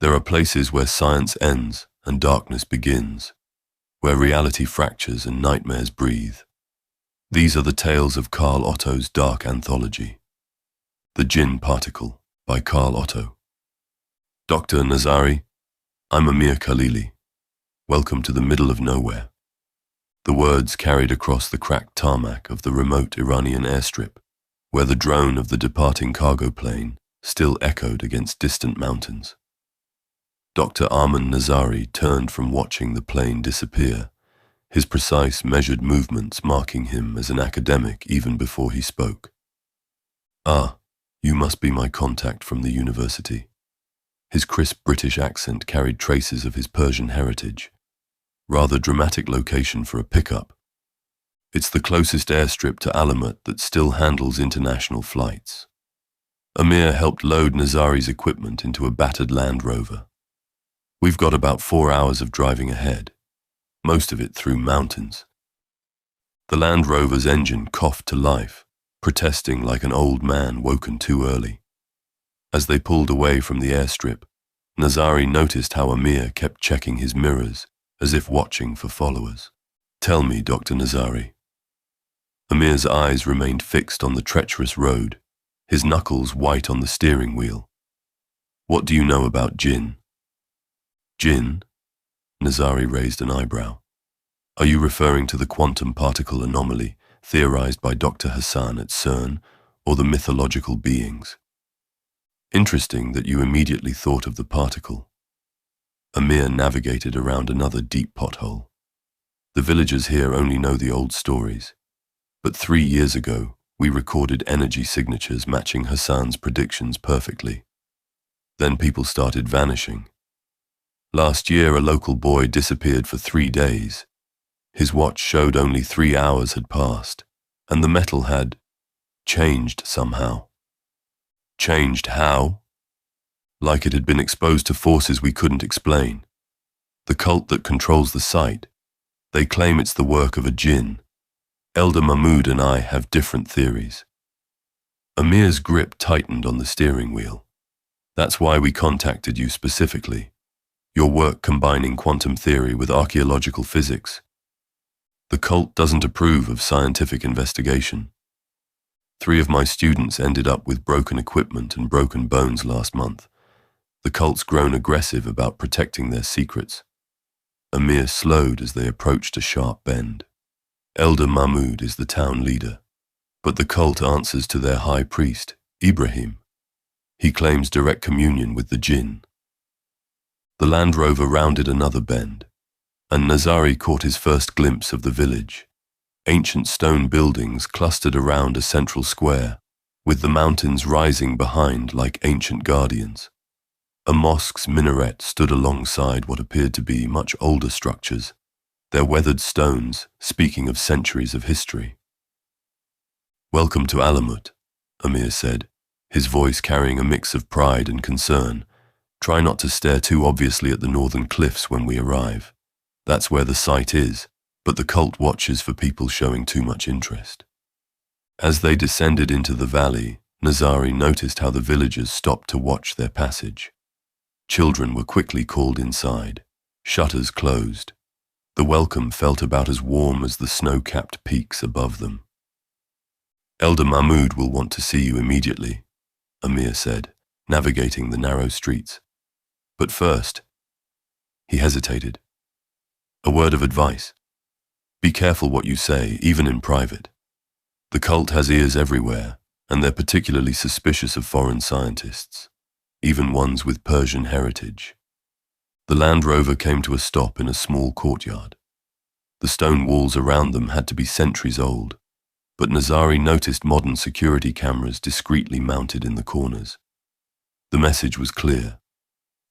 There are places where science ends and darkness begins, where reality fractures and nightmares breathe. These are the tales of Carl Otto's dark anthology. The Djinn Particle by Carl Otto. Dr. Nazari, I'm Amir Khalili. Welcome to the middle of nowhere. The words carried across the cracked tarmac of the remote Iranian airstrip, where the drone of the departing cargo plane still echoed against distant mountains. Dr. Arman Nazari turned from watching the plane disappear, his precise, measured movements marking him as an academic even before he spoke. "Ah, you must be my contact from the university." His crisp British accent carried traces of his Persian heritage. Rather dramatic location for a pickup. It's the closest airstrip to Alamut that still handles international flights. Amir helped load Nazari's equipment into a battered Land Rover. We've got about 4 hours of driving ahead, most of it through mountains. The Land Rover's engine coughed to life, protesting like an old man woken too early. As they pulled away from the airstrip, Nazari noticed how Amir kept checking his mirrors, as if watching for followers. "Tell me, Dr. Nazari." Amir's eyes remained fixed on the treacherous road, his knuckles white on the steering wheel. "What do you know about Djinn?" "Djinn?" Nazari raised an eyebrow. "Are you referring to the quantum particle anomaly theorized by Dr. Hassan at CERN, or the mythological beings?" "Interesting that you immediately thought of the particle." Amir navigated around another deep pothole. The villagers here only know the old stories. But 3 years ago, we recorded energy signatures matching Hassan's predictions perfectly. Then people started vanishing. Last year, a local boy disappeared for 3 days. His watch showed only 3 hours had passed, and the metal had changed somehow. Changed how? Like it had been exposed to forces we couldn't explain. The cult that controls the site, they claim it's the work of a Djinn. Elder Mahmoud and I have different theories. Amir's grip tightened on the steering wheel. "That's why we contacted you specifically. Your work combining quantum theory with archaeological physics. The cult doesn't approve of scientific investigation. 3 of my students ended up with broken equipment and broken bones last month. The cult's grown aggressive about protecting their secrets." Amir slowed as they approached a sharp bend. Elder Mahmoud is the town leader, but the cult answers to their high priest, Ibrahim. He claims direct communion with the Djinn. The Land Rover rounded another bend, and Nazari caught his first glimpse of the village. Ancient stone buildings clustered around a central square, with the mountains rising behind like ancient guardians. A mosque's minaret stood alongside what appeared to be much older structures, their weathered stones speaking of centuries of history. "Welcome to Alamut," Amir said, his voice carrying a mix of pride and concern. "Try not to stare too obviously at the northern cliffs when we arrive. That's where the site is, but the cult watches for people showing too much interest." As they descended into the valley, Nazari noticed how the villagers stopped to watch their passage. Children were quickly called inside, shutters closed. The welcome felt about as warm as the snow-capped peaks above them. "Elder Mahmoud will want to see you immediately," Amir said, navigating the narrow streets. "But first," he hesitated. "A word of advice. Be careful what you say, even in private. The cult has ears everywhere, and they're particularly suspicious of foreign scientists, even ones with Persian heritage." The Land Rover came to a stop in a small courtyard. The stone walls around them had to be centuries old, but Nazari noticed modern security cameras discreetly mounted in the corners. The message was clear.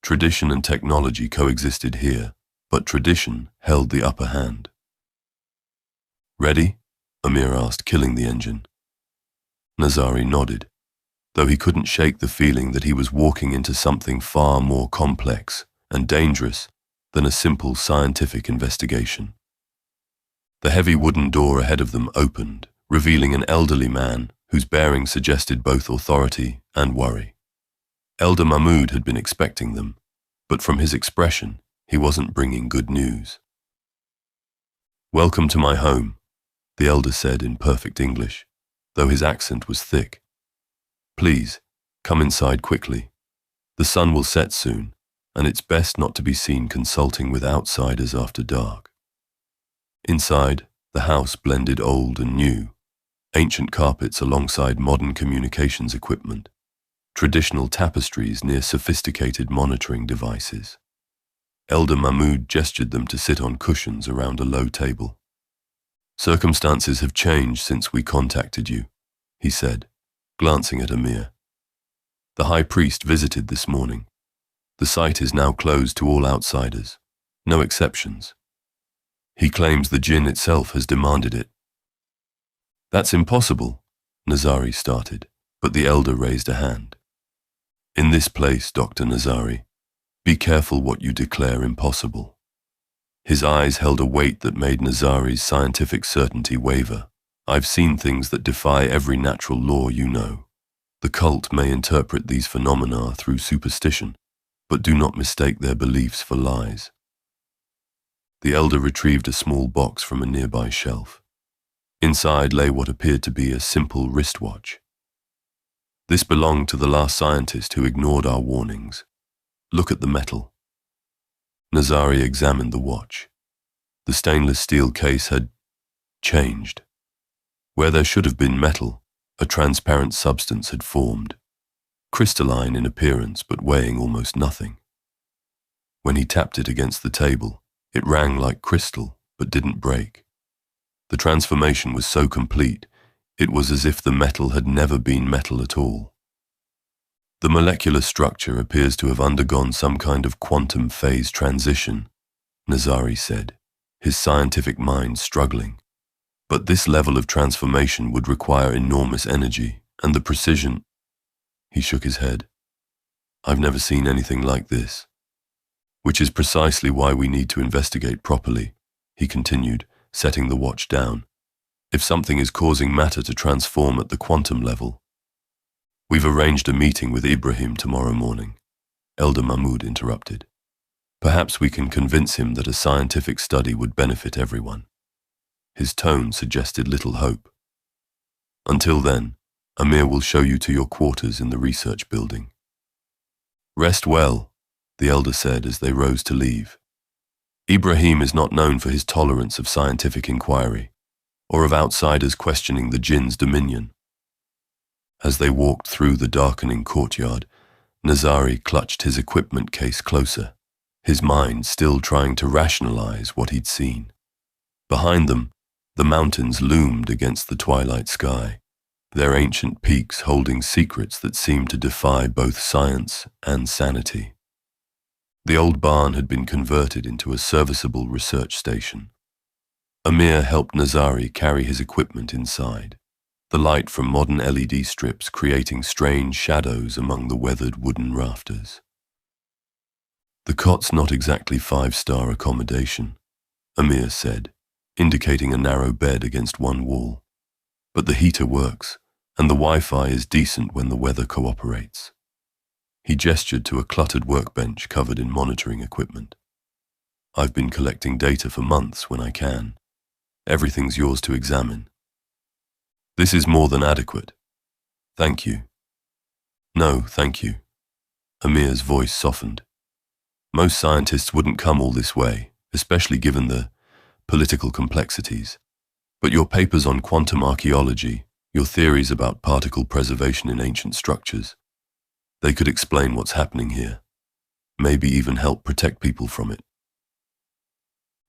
Tradition and technology coexisted here, but tradition held the upper hand. "Ready?" Amir asked, killing the engine. Nazari nodded, though he couldn't shake the feeling that he was walking into something far more complex and dangerous than a simple scientific investigation. The heavy wooden door ahead of them opened, revealing an elderly man whose bearing suggested both authority and worry. Elder Mahmoud had been expecting them, but from his expression, he wasn't bringing good news. "Welcome to my home," the elder said in perfect English, though his accent was thick. "Please, come inside quickly. The sun will set soon, and it's best not to be seen consulting with outsiders after dark." Inside, the house blended old and new, ancient carpets alongside modern communications equipment, traditional tapestries near sophisticated monitoring devices. Elder Mahmoud gestured them to sit on cushions around a low table. "Circumstances have changed since we contacted you," he said, glancing at Amir. "The high priest visited this morning. The site is now closed to all outsiders, no exceptions. He claims the Djinn itself has demanded it." "That's impossible," Nazari started, but the elder raised a hand. "In this place, Dr. Nazari, be careful what you declare impossible." His eyes held a weight that made Nazari's scientific certainty waver. "I've seen things that defy every natural law you know. The cult may interpret these phenomena through superstition, but do not mistake their beliefs for lies." The elder retrieved a small box from a nearby shelf. Inside lay what appeared to be a simple wristwatch. "This belonged to the last scientist who ignored our warnings. Look at the metal." Nazari examined the watch. The stainless steel case had changed. Where there should have been metal, a transparent substance had formed, crystalline in appearance but weighing almost nothing. When he tapped it against the table, it rang like crystal but didn't break. The transformation was so complete, it was as if the metal had never been metal at all. "The molecular structure appears to have undergone some kind of quantum phase transition," Nazari said, his scientific mind struggling. "But this level of transformation would require enormous energy, and the precision—" He shook his head. "I've never seen anything like this. Which is precisely why we need to investigate properly," he continued, setting the watch down. "If something is causing matter to transform at the quantum level—" "We've arranged a meeting with Ibrahim tomorrow morning," Elder Mahmoud interrupted. "Perhaps we can convince him that a scientific study would benefit everyone." His tone suggested little hope. "Until then, Amir will show you to your quarters in the research building." "Rest well," the elder said as they rose to leave. "Ibrahim is not known for his tolerance of scientific inquiry, or of outsiders questioning the Djinn's dominion." As they walked through the darkening courtyard, Nazari clutched his equipment case closer, his mind still trying to rationalize what he'd seen. Behind them, the mountains loomed against the twilight sky, their ancient peaks holding secrets that seemed to defy both science and sanity. The old barn had been converted into a serviceable research station. Amir helped Nazari carry his equipment inside, the light from modern LED strips creating strange shadows among the weathered wooden rafters. "The cot's not exactly five-star accommodation," Amir said, indicating a narrow bed against one wall. "But the heater works, and the Wi-Fi is decent when the weather cooperates." He gestured to a cluttered workbench covered in monitoring equipment. "I've been collecting data for months when I can. Everything's yours to examine." "This is more than adequate. Thank you." "No, thank you." Amir's voice softened. "Most scientists wouldn't come all this way, especially given the political complexities. But your papers on quantum archaeology, your theories about particle preservation in ancient structures, they could explain what's happening here, maybe even help protect people from it."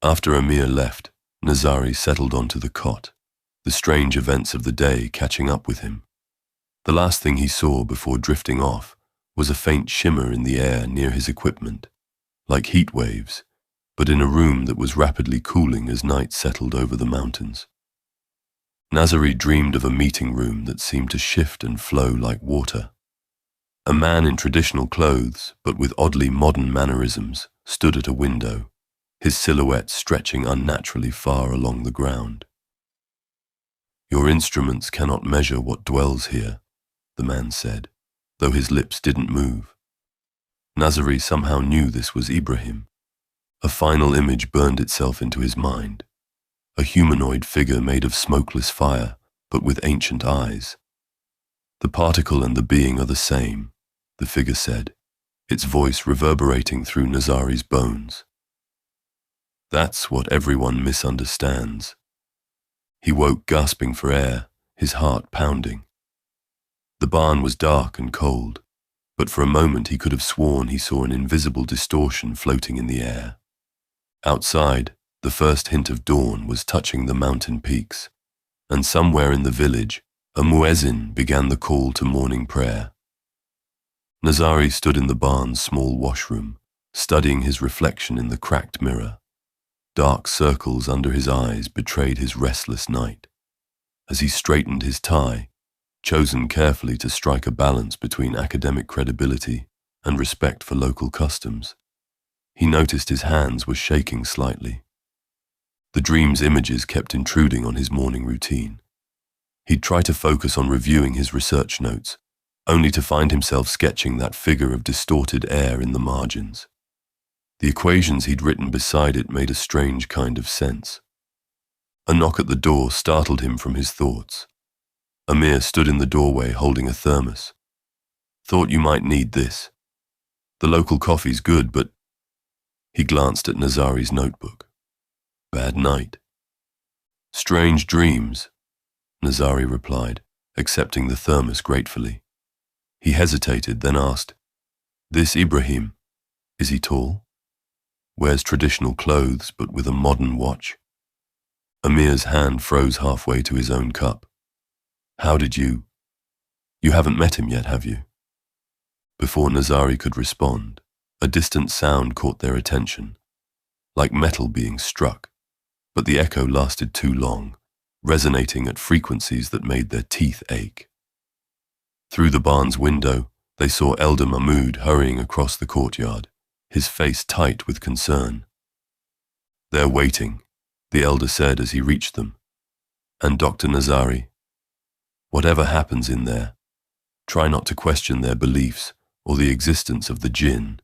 After Amir left, Nazari settled onto the cot, the strange events of the day catching up with him. The last thing he saw before drifting off was a faint shimmer in the air near his equipment, like heat waves, but in a room that was rapidly cooling as night settled over the mountains. Nazari dreamed of a meeting room that seemed to shift and flow like water. A man in traditional clothes, but with oddly modern mannerisms, stood at a window, his silhouette stretching unnaturally far along the ground. "Your instruments cannot measure what dwells here," the man said, though his lips didn't move. Nazari somehow knew this was Ibrahim. A final image burned itself into his mind. A humanoid figure made of smokeless fire, but with ancient eyes. The particle and the being are the same, the figure said, its voice reverberating through Nazari's bones. That's what everyone misunderstands. He woke gasping for air, his heart pounding. The barn was dark and cold, but for a moment he could have sworn he saw an invisible distortion floating in the air. Outside, the first hint of dawn was touching the mountain peaks, and somewhere in the village, a muezzin began the call to morning prayer. Nazari stood in the barn's small washroom, studying his reflection in the cracked mirror. Dark circles under his eyes betrayed his restless night. As he straightened his tie, chosen carefully to strike a balance between academic credibility and respect for local customs, he noticed his hands were shaking slightly. The dream's images kept intruding on his morning routine. He'd try to focus on reviewing his research notes, only to find himself sketching that figure of distorted air in the margins. The equations he'd written beside it made a strange kind of sense. A knock at the door startled him from his thoughts. Amir stood in the doorway holding a thermos. "Thought you might need this. The local coffee's good, but..." He glanced at Nazari's notebook. "Bad night." "Strange dreams," Nazari replied, accepting the thermos gratefully. He hesitated, then asked, "This Ibrahim, is he tall? Wears traditional clothes, but with a modern watch?" Amir's hand froze halfway to his own cup. "How did you... You haven't met him yet, have you?" Before Nazari could respond, a distant sound caught their attention, like metal being struck, but the echo lasted too long, resonating at frequencies that made their teeth ache. Through the barn's window, they saw Elder Mahmoud hurrying across the courtyard, his face tight with concern. "They're waiting," the elder said as he reached them. "And Dr. Nazari, whatever happens in there, try not to question their beliefs or the existence of the Djinn."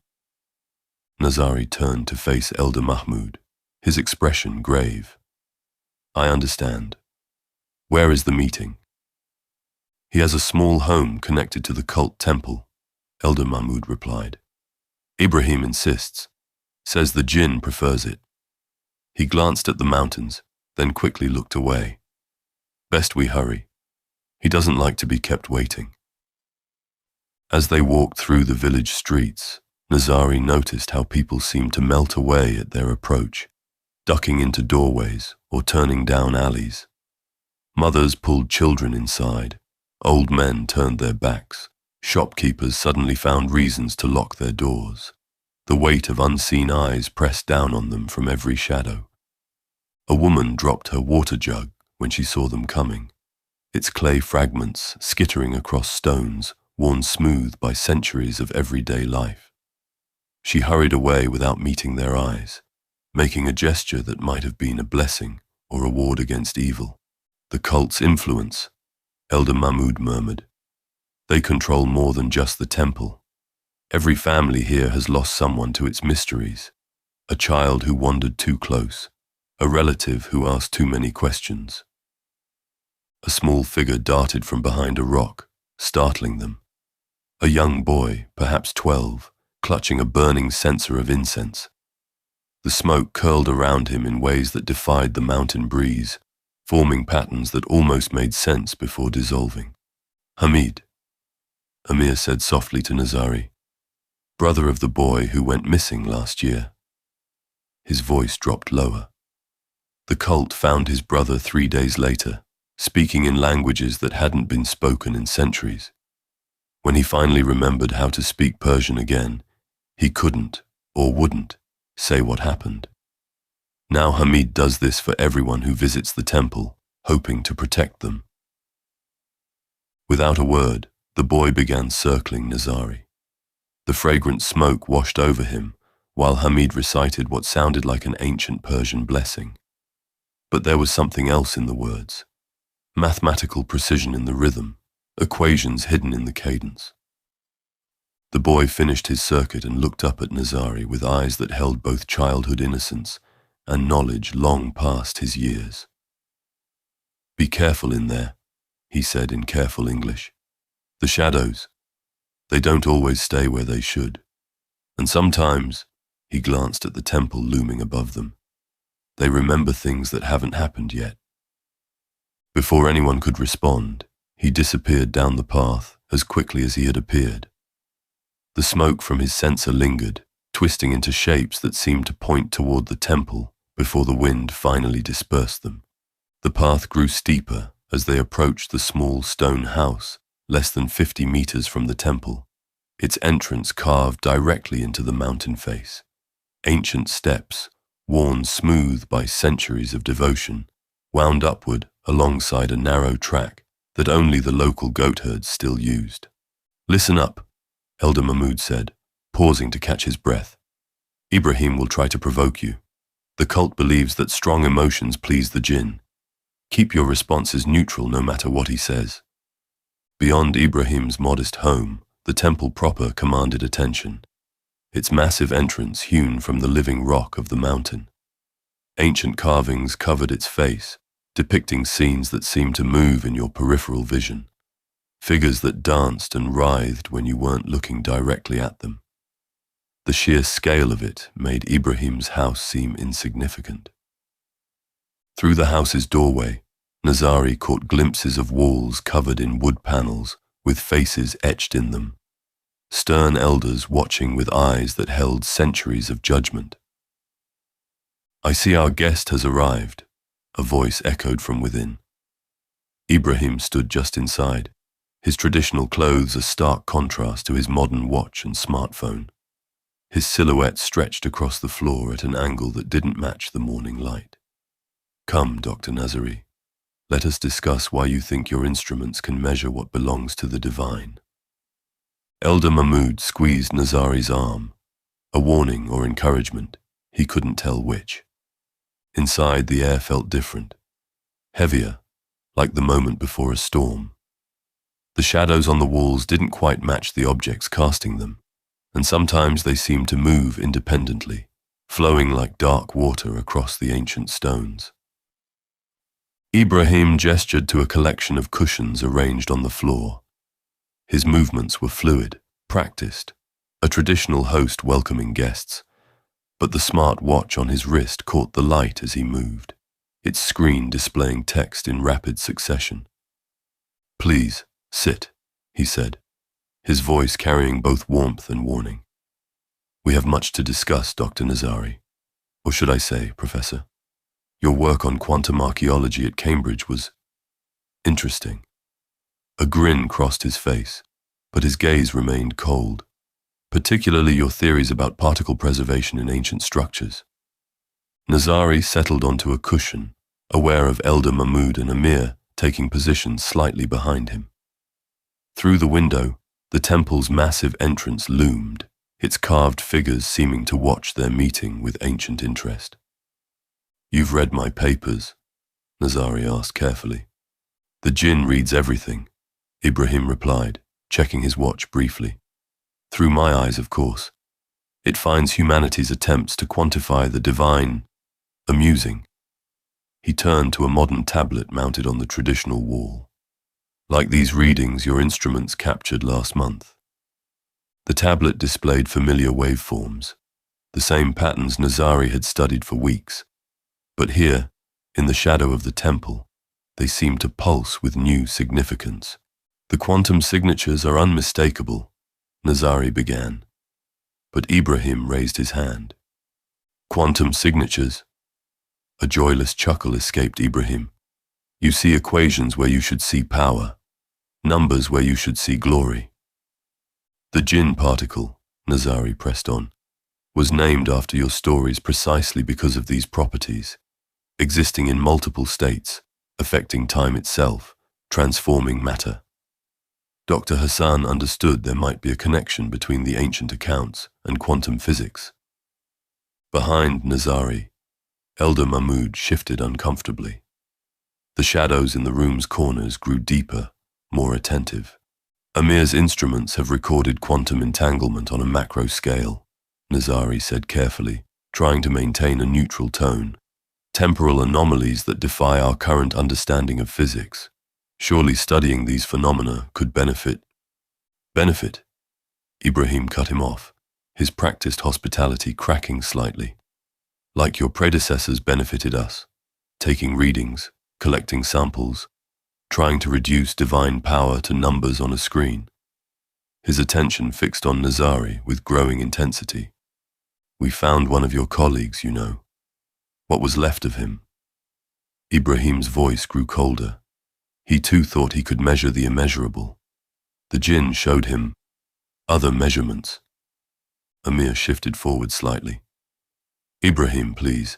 Nazari turned to face Elder Mahmoud, his expression grave. "I understand. Where is the meeting?" "He has a small home connected to the cult temple," Elder Mahmoud replied. "Ibrahim insists, says the Djinn prefers it." He glanced at the mountains, then quickly looked away. "Best we hurry. He doesn't like to be kept waiting." As they walked through the village streets, Nazari noticed how people seemed to melt away at their approach, ducking into doorways or turning down alleys. Mothers pulled children inside, old men turned their backs, shopkeepers suddenly found reasons to lock their doors. The weight of unseen eyes pressed down on them from every shadow. A woman dropped her water jug when she saw them coming, its clay fragments skittering across stones worn smooth by centuries of everyday life. She hurried away without meeting their eyes, making a gesture that might have been a blessing or a ward against evil. "The cult's influence," Elder Mahmoud murmured. "They control more than just the temple. Every family here has lost someone to its mysteries. A child who wandered too close, a relative who asked too many questions." A small figure darted from behind a rock, startling them. A young boy, perhaps 12, clutching a burning censer of incense. The smoke curled around him in ways that defied the mountain breeze, forming patterns that almost made sense before dissolving. "Hamid," Amir said softly to Nazari, "brother of the boy who went missing last year." His voice dropped lower. The cult found his brother 3 days later, speaking in languages that hadn't been spoken in centuries. When he finally remembered how to speak Persian again, he couldn't, or wouldn't, say what happened. Now Hamid does this for everyone who visits the temple, hoping to protect them. Without a word, the boy began circling Nazari. The fragrant smoke washed over him, while Hamid recited what sounded like an ancient Persian blessing. But there was something else in the words. Mathematical precision in the rhythm, equations hidden in the cadence. The boy finished his circuit and looked up at Nazari with eyes that held both childhood innocence and knowledge long past his years. "Be careful in there," he said in careful English. "The shadows, they don't always stay where they should. And sometimes," he glanced at the temple looming above them, "they remember things that haven't happened yet." Before anyone could respond, he disappeared down the path as quickly as he had appeared. The smoke from his censer lingered, twisting into shapes that seemed to point toward the temple before the wind finally dispersed them. The path grew steeper as they approached the small stone house less than 50 meters from the temple, its entrance carved directly into the mountain face. Ancient steps, worn smooth by centuries of devotion, wound upward alongside a narrow track that only the local goatherds still used. "Listen up," Elder Mahmoud said, pausing to catch his breath. "Ibrahim will try to provoke you. The cult believes that strong emotions please the Djinn. Keep your responses neutral no matter what he says." Beyond Ibrahim's modest home, the temple proper commanded attention, its massive entrance hewn from the living rock of the mountain. Ancient carvings covered its face, depicting scenes that seemed to move in your peripheral vision, figures that danced and writhed when you weren't looking directly at them. The sheer scale of it made Ibrahim's house seem insignificant. Through the house's doorway, Nazari caught glimpses of walls covered in wood panels with faces etched in them, stern elders watching with eyes that held centuries of judgment. "I see our guest has arrived," a voice echoed from within. Ibrahim stood just inside, his traditional clothes a stark contrast to his modern watch and smartphone. His silhouette stretched across the floor at an angle that didn't match the morning light. "Come, Dr. Nazari. Let us discuss why you think your instruments can measure what belongs to the divine." Elder Mahmoud squeezed Nazari's arm, a warning or encouragement, he couldn't tell which. Inside, the air felt different, heavier, like the moment before a storm. The shadows on the walls didn't quite match the objects casting them, and sometimes they seemed to move independently, flowing like dark water across the ancient stones. Ibrahim gestured to a collection of cushions arranged on the floor. His movements were fluid, practiced, a traditional host welcoming guests, but the smart watch on his wrist caught the light as he moved, its screen displaying text in rapid succession. "Please, sit," he said, his voice carrying both warmth and warning. "We have much to discuss, Dr. Nazari, or should I say, Professor? Your work on quantum archaeology at Cambridge was interesting." A grin crossed his face, but his gaze remained cold, particularly your theories about particle preservation in ancient structures. Nazari settled onto a cushion, aware of Elder Mahmoud and Amir taking positions slightly behind him. Through the window, the temple's massive entrance loomed, its carved figures seeming to watch their meeting with ancient interest. "You've read my papers?" Nazari asked carefully. "The Djinn reads everything," Ibrahim replied, checking his watch briefly. "Through my eyes, of course. It finds humanity's attempts to quantify the divine amusing." He turned to a modern tablet mounted on the traditional wall. "Like these readings your instruments captured last month." The tablet displayed familiar waveforms, the same patterns Nazari had studied for weeks. But here, in the shadow of the temple, they seemed to pulse with new significance. "The quantum signatures are unmistakable," Nazari began, but Ibrahim raised his hand. "Quantum signatures?" A joyless chuckle escaped Ibrahim. "You see equations where you should see power, numbers where you should see glory." "The Djinn particle," Nazari pressed on, "was named after your stories precisely because of these properties, existing in multiple states, affecting time itself, transforming matter." Dr. Hassan understood there might be a connection between the ancient accounts and quantum physics. Behind Nazari, Elder Mahmoud shifted uncomfortably. The shadows in the room's corners grew deeper, more attentive. Amir's instruments have recorded quantum entanglement on a macro scale, Nazari said carefully, trying to maintain a neutral tone. Temporal anomalies that defy our current understanding of physics. Surely studying these phenomena could benefit. Benefit? Ibrahim cut him off, his practiced hospitality cracking slightly. Like your predecessors benefited us, taking readings, collecting samples, trying to reduce divine power to numbers on a screen. His attention fixed on Nazari with growing intensity. We found one of your colleagues, you know. What was left of him? Ibrahim's voice grew colder. He too thought he could measure the immeasurable. The Djinn showed him other measurements. Amir shifted forward slightly. Ibrahim, please.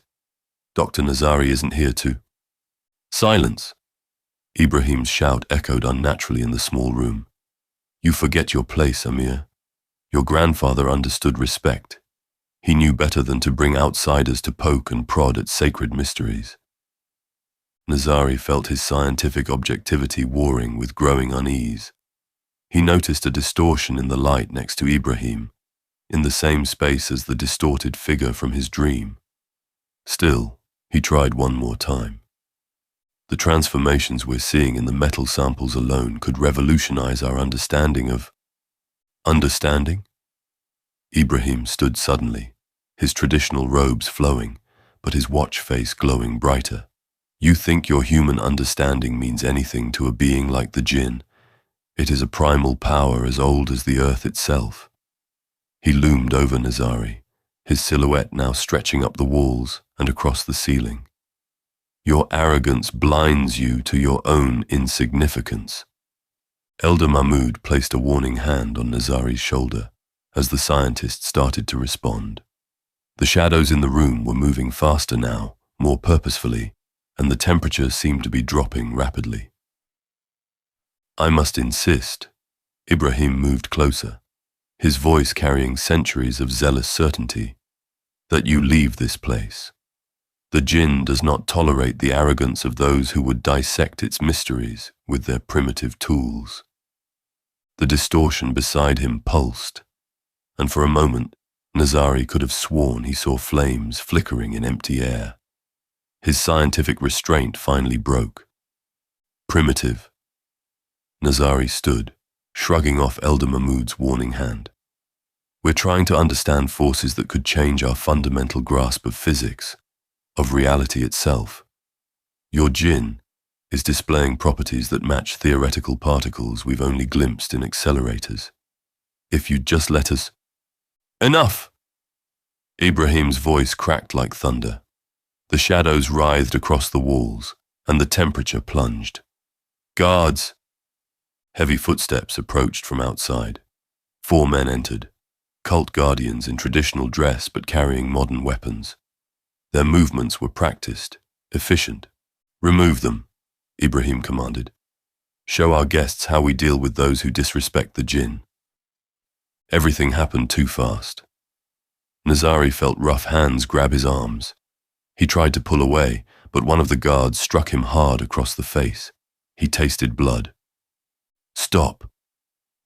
Dr. Nazari isn't here to... Silence! Ibrahim's shout echoed unnaturally in the small room. You forget your place, Amir. Your grandfather understood respect. He knew better than to bring outsiders to poke and prod at sacred mysteries. Nazari felt his scientific objectivity warring with growing unease. He noticed a distortion in the light next to Ibrahim, in the same space as the distorted figure from his dream. Still, he tried one more time. The transformations we're seeing in the metal samples alone could revolutionize our understanding of... Understanding? Ibrahim stood suddenly, his traditional robes flowing, but his watch face glowing brighter. You think your human understanding means anything to a being like the Djinn? It is a primal power as old as the earth itself. He loomed over Nazari, his silhouette now stretching up the walls and across the ceiling. Your arrogance blinds you to your own insignificance. Elder Mahmoud placed a warning hand on Nazari's shoulder as the scientist started to respond. The shadows in the room were moving faster now, more purposefully, and the temperature seemed to be dropping rapidly. I must insist. Ibrahim moved closer, his voice carrying centuries of zealous certainty, that you leave this place. The Djinn does not tolerate the arrogance of those who would dissect its mysteries with their primitive tools. The distortion beside him pulsed, and for a moment, Nazari could have sworn he saw flames flickering in empty air. His scientific restraint finally broke. Primitive. Nazari stood, shrugging off Elder Mahmoud's warning hand. We're trying to understand forces that could change our fundamental grasp of physics, of reality itself. Your Djinn is displaying properties that match theoretical particles we've only glimpsed in accelerators. If you'd just let us... Enough! Ibrahim's voice cracked like thunder. The shadows writhed across the walls, and the temperature plunged. Guards! Heavy footsteps approached from outside. 4 men entered, cult guardians in traditional dress but carrying modern weapons. Their movements were practiced, efficient. Remove them, Ibrahim commanded. Show our guests how we deal with those who disrespect the Djinn. Everything happened too fast. Nazari felt rough hands grab his arms. He tried to pull away, but one of the guards struck him hard across the face. He tasted blood. Stop!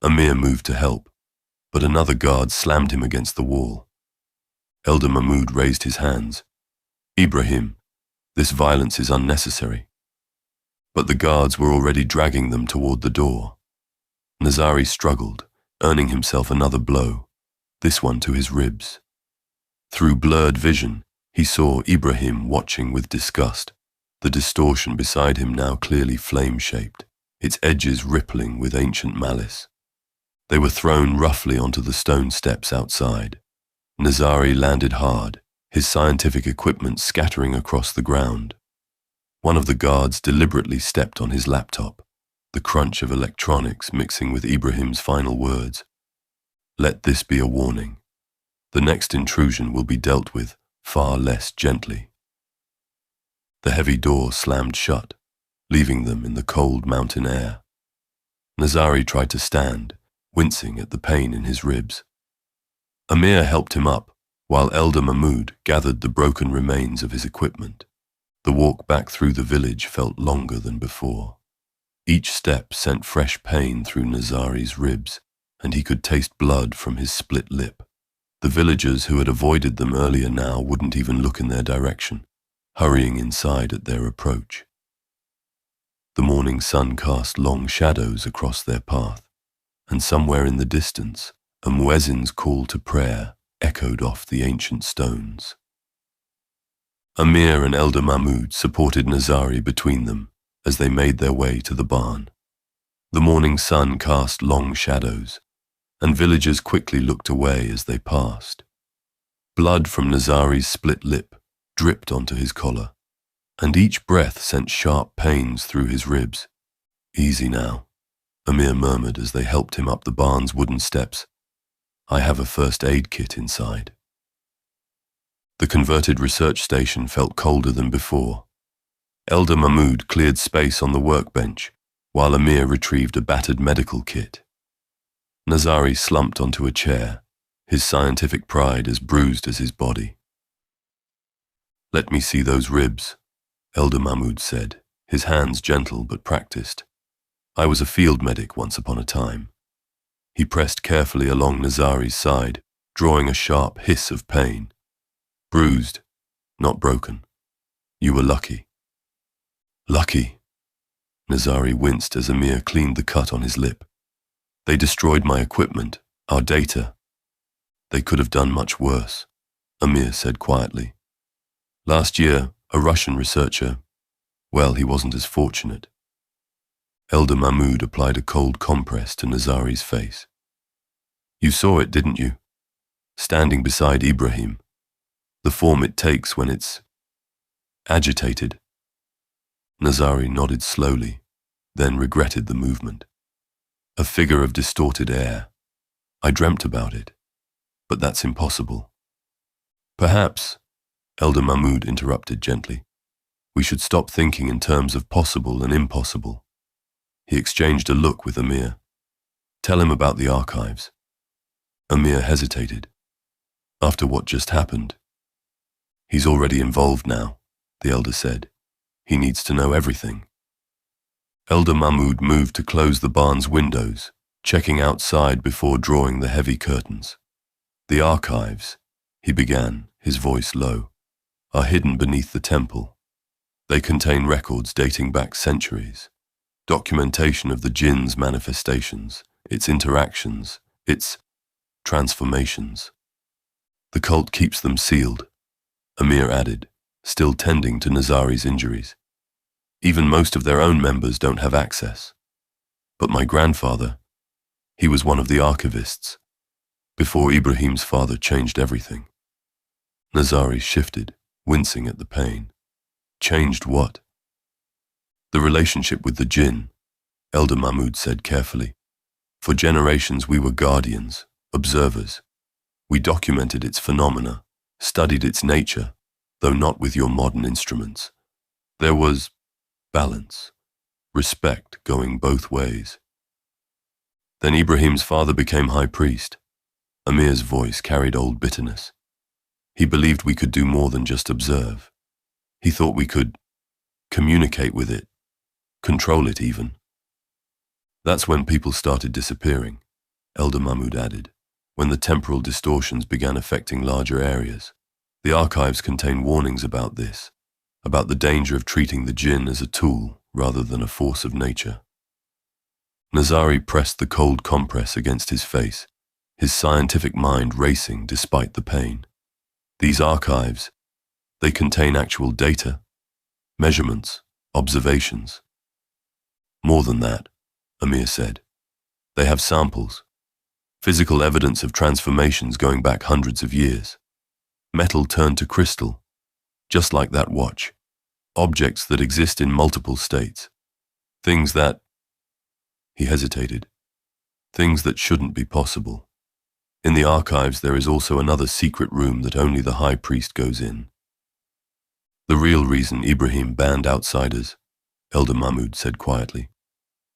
Amir moved to help, but another guard slammed him against the wall. Elder Mahmoud raised his hands. Ibrahim, this violence is unnecessary. But the guards were already dragging them toward the door. Nazari struggled, earning himself another blow, this one to his ribs. Through blurred vision, he saw Ibrahim watching with disgust, the distortion beside him now clearly flame-shaped, its edges rippling with ancient malice. They were thrown roughly onto the stone steps outside. Nazari landed hard, his scientific equipment scattering across the ground. One of the guards deliberately stepped on his laptop, the crunch of electronics mixing with Ibrahim's final words. Let this be a warning. The next intrusion will be dealt with far less gently. The heavy door slammed shut, leaving them in the cold mountain air. Nazari tried to stand, wincing at the pain in his ribs. Amir helped him up, while Elder Mahmoud gathered the broken remains of his equipment. The walk back through the village felt longer than before. Each step sent fresh pain through Nazari's ribs, and he could taste blood from his split lip. The villagers who had avoided them earlier now wouldn't even look in their direction, hurrying inside at their approach. The morning sun cast long shadows across their path, and somewhere in the distance, a muezzin's call to prayer echoed off the ancient stones. Amir and Elder Mahmud supported Nazari between them as they made their way to the barn. The morning sun cast long shadows, and villagers quickly looked away as they passed. Blood from Nazari's split lip dripped onto his collar, and each breath sent sharp pains through his ribs. "Easy now," Amir murmured as they helped him up the barn's wooden steps. "I have a first aid kit inside." The converted research station felt colder than before. Elder Mahmud cleared space on the workbench, while Amir retrieved a battered medical kit. Nazari slumped onto a chair, his scientific pride as bruised as his body. "Let me see those ribs," Elder Mahmud said, his hands gentle but practiced. "I was a field medic once upon a time." He pressed carefully along Nazari's side, drawing a sharp hiss of pain. "Bruised, not broken. You were lucky." "Lucky?" Nazari winced as Amir cleaned the cut on his lip. "They destroyed my equipment, our data." "They could have done much worse," Amir said quietly. "Last year, a Russian researcher, well, he wasn't as fortunate." Elder Mahmud applied a cold compress to Nazari's face. "You saw it, didn't you? Standing beside Ibrahim. The form it takes when it's agitated." Nazari nodded slowly, then regretted the movement. "A figure of distorted air. I dreamt about it, but that's impossible." "Perhaps," Elder Mahmud interrupted gently, "we should stop thinking in terms of possible and impossible." He exchanged a look with Amir. "Tell him about the archives." Amir hesitated. After what just happened? "He's already involved now," the elder said. "He needs to know everything." Elder Mahmud moved to close the barn's windows, checking outside before drawing the heavy curtains. "The archives," he began, his voice low, "are hidden beneath the temple. They contain records dating back centuries, documentation of the Djinn's manifestations, its interactions, its transformations. The cult keeps them sealed," Amir added, still tending to Nazari's injuries. "Even most of their own members don't have access. But my grandfather, he was one of the archivists, before Ibrahim's father changed everything." Nazari shifted, wincing at the pain. "Changed what?" "The relationship with the Djinn," Elder Mahmud said carefully. "For generations we were guardians, observers. We documented its phenomena, studied its nature, though not with your modern instruments. There was balance, respect going both ways. Then Ibrahim's father became high priest." Amir's voice carried old bitterness. "He believed we could do more than just observe. He thought we could communicate with it, control it even." "That's when people started disappearing," Elder Mahmud added, "when the temporal distortions began affecting larger areas. The archives contain warnings about this, about the danger of treating the Djinn as a tool rather than a force of nature." Nazari pressed the cold compress against his face, his scientific mind racing despite the pain. "These archives, they contain actual data, measurements, observations." "More than that," Amir said. "They have samples, physical evidence of transformations going back hundreds of years. Metal turned to crystal, just like that watch. Objects that exist in multiple states. Things that..." He hesitated. "Things that shouldn't be possible. In the archives there is also another secret room that only the high priest goes in." "The real reason Ibrahim banned outsiders," Elder Mahmud said quietly.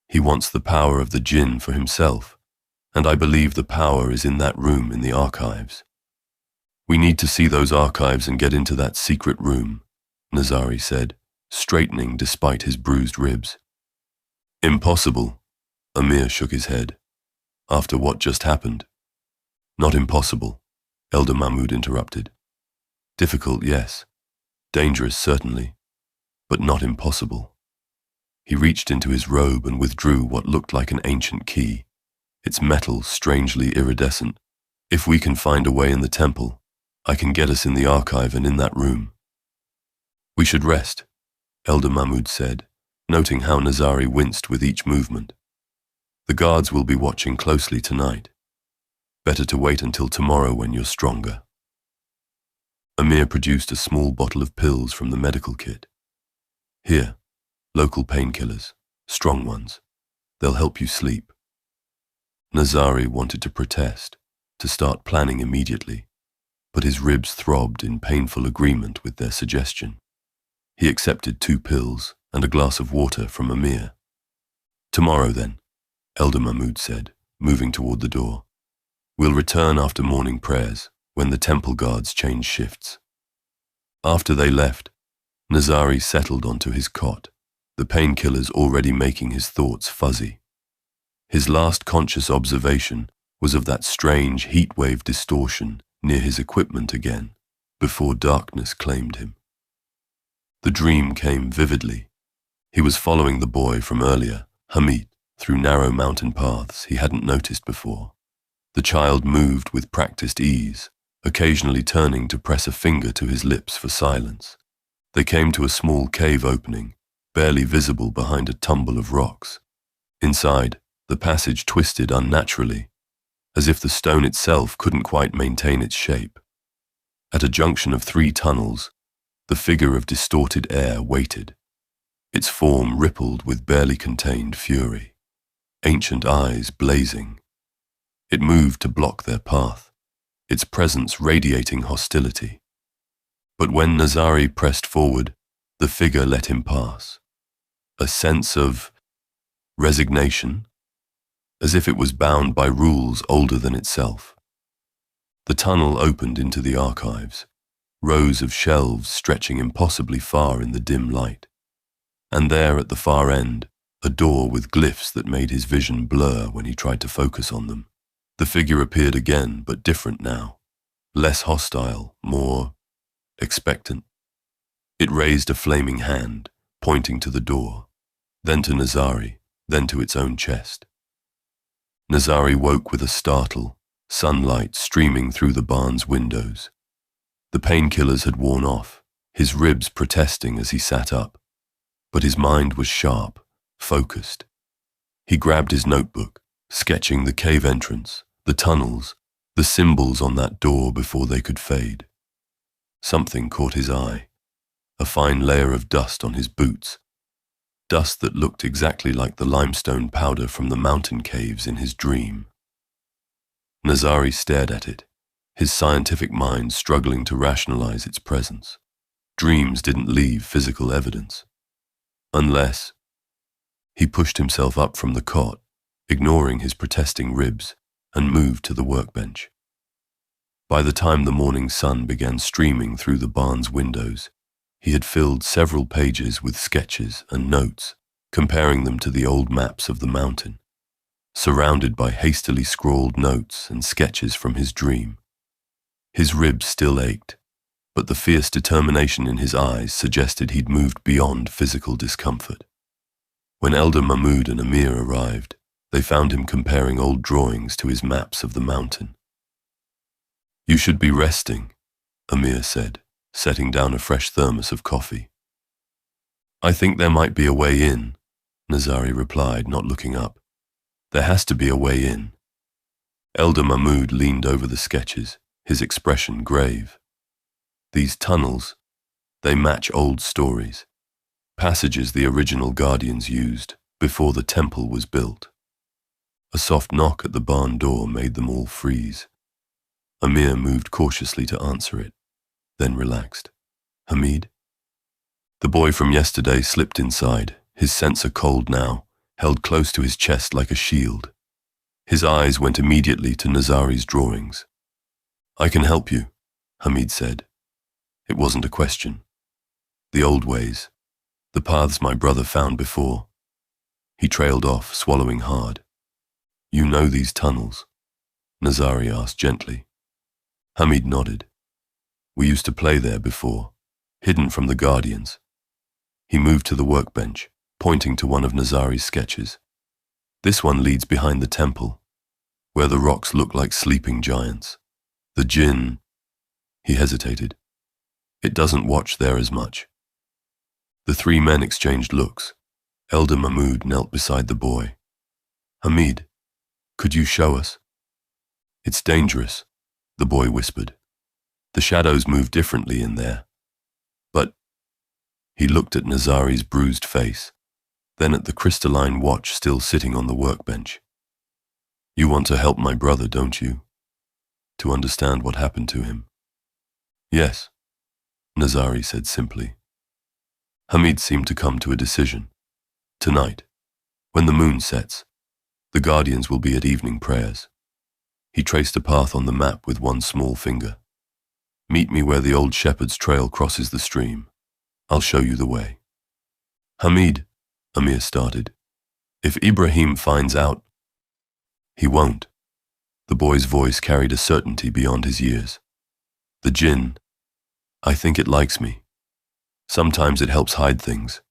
"He wants the power of the Djinn for himself, and I believe the power is in that room in the archives. We need to see those archives and get into that secret room," Nazari said, straightening despite his bruised ribs. Impossible, Amir shook his head. After what just happened? Not impossible, Elder Mahmoud interrupted. Difficult, yes. Dangerous, certainly. But not impossible. He reached into his robe and withdrew what looked like an ancient key, its metal strangely iridescent. If we can find a way in the temple, I can get us in the archive and in that room. We should rest, Elder Mahmoud said, noting how Nazari winced with each movement. The guards will be watching closely tonight. Better to wait until tomorrow when you're stronger. Amir produced a small bottle of pills from the medical kit. Here, local painkillers, strong ones. They'll help you sleep. Nazari wanted to protest, to start planning immediately, but his ribs throbbed in painful agreement with their suggestion. He accepted 2 pills and a glass of water from Amir. Tomorrow then, Elder Mahmoud said, moving toward the door. We'll return after morning prayers, when the temple guards change shifts. After they left, Nazari settled onto his cot, the painkillers already making his thoughts fuzzy. His last conscious observation was of that strange heatwave distortion near his equipment again, before darkness claimed him. The dream came vividly. He was following the boy from earlier, Hamid, through narrow mountain paths he hadn't noticed before. The child moved with practiced ease, occasionally turning to press a finger to his lips for silence. They came to a small cave opening, barely visible behind a tumble of rocks. Inside, the passage twisted unnaturally, as if the stone itself couldn't quite maintain its shape. At a junction of 3 tunnels, the figure of distorted air waited. Its form rippled with barely contained fury, ancient eyes blazing. It moved to block their path, its presence radiating hostility. But when Nazari pressed forward, the figure let him pass. A sense of resignation, as if it was bound by rules older than itself. The tunnel opened into the archives, rows of shelves stretching impossibly far in the dim light. And there at the far end, a door with glyphs that made his vision blur when he tried to focus on them. The figure appeared again, but different now. Less hostile, more expectant. It raised a flaming hand, pointing to the door, then to Nazari, then to its own chest. Nazari woke with a startle, sunlight streaming through the barn's windows. The painkillers had worn off, his ribs protesting as he sat up. But his mind was sharp, focused. He grabbed his notebook, sketching the cave entrance, the tunnels, the symbols on that door before they could fade. Something caught his eye, a fine layer of dust on his boots, dust that looked exactly like the limestone powder from the mountain caves in his dream. Nazari stared at it, his scientific mind struggling to rationalize its presence. Dreams didn't leave physical evidence. Unless... He pushed himself up from the cot, ignoring his protesting ribs, and moved to the workbench. By the time the morning sun began streaming through the barn's windows, he had filled several pages with sketches and notes, comparing them to the old maps of the mountain, surrounded by hastily scrawled notes and sketches from his dream. His ribs still ached, but the fierce determination in his eyes suggested he'd moved beyond physical discomfort. When Elder Mahmoud and Amir arrived, they found him comparing old drawings to his maps of the mountain. "You should be resting," Amir said, setting down a fresh thermos of coffee. "I think there might be a way in," Nazari replied, not looking up. "There has to be a way in." Elder Mahmoud leaned over the sketches, his expression grave. "These tunnels, they match old stories, passages the original guardians used before the temple was built." A soft knock at the barn door made them all freeze. Amir moved cautiously to answer it, then relaxed. "Hamid?" The boy from yesterday slipped inside, his sensor cold now, held close to his chest like a shield. His eyes went immediately to Nazari's drawings. "I can help you," Hamid said. It wasn't a question. "The old ways, the paths my brother found before." He trailed off, swallowing hard. You know these tunnels? Nazari asked gently. Hamid nodded. We used to play there before, hidden from the Guardians. He moved to the workbench, pointing to one of Nazari's sketches. This one leads behind the temple, where the rocks look like sleeping giants. The Djinn. He hesitated. It doesn't watch there as much. The three men exchanged looks. Elder Mahmoud knelt beside the boy. Hamid, could you show us? It's dangerous, the boy whispered. The shadows move differently in there. But he looked at Nazari's bruised face, then at the crystalline watch still sitting on the workbench. You want to help my brother, don't you? To understand what happened to him. Yes, Nazari said simply. Hamid seemed to come to a decision. Tonight, when the moon sets, the Guardians will be at evening prayers. He traced a path on the map with one small finger. Meet me where the old shepherd's trail crosses the stream. I'll show you the way. Hamid, Amir started. If Ibrahim finds out... He won't. The boy's voice carried a certainty beyond his years. The Djinn, I think it likes me. Sometimes it helps hide things,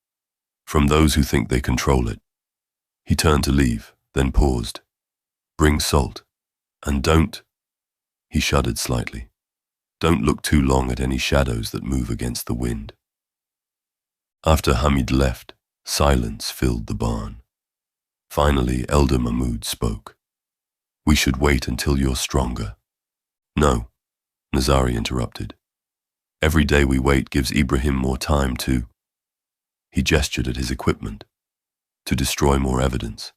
from those who think they control it. He turned to leave, then paused. Bring salt, and don't... He shuddered slightly. Don't look too long at any shadows that move against the wind. After Hamid left, silence filled the barn. Finally, Elder Mahmoud spoke. We should wait until you're stronger. No, Nazari interrupted. Every day we wait gives Ibrahim more time to... He gestured at his equipment. To destroy more evidence.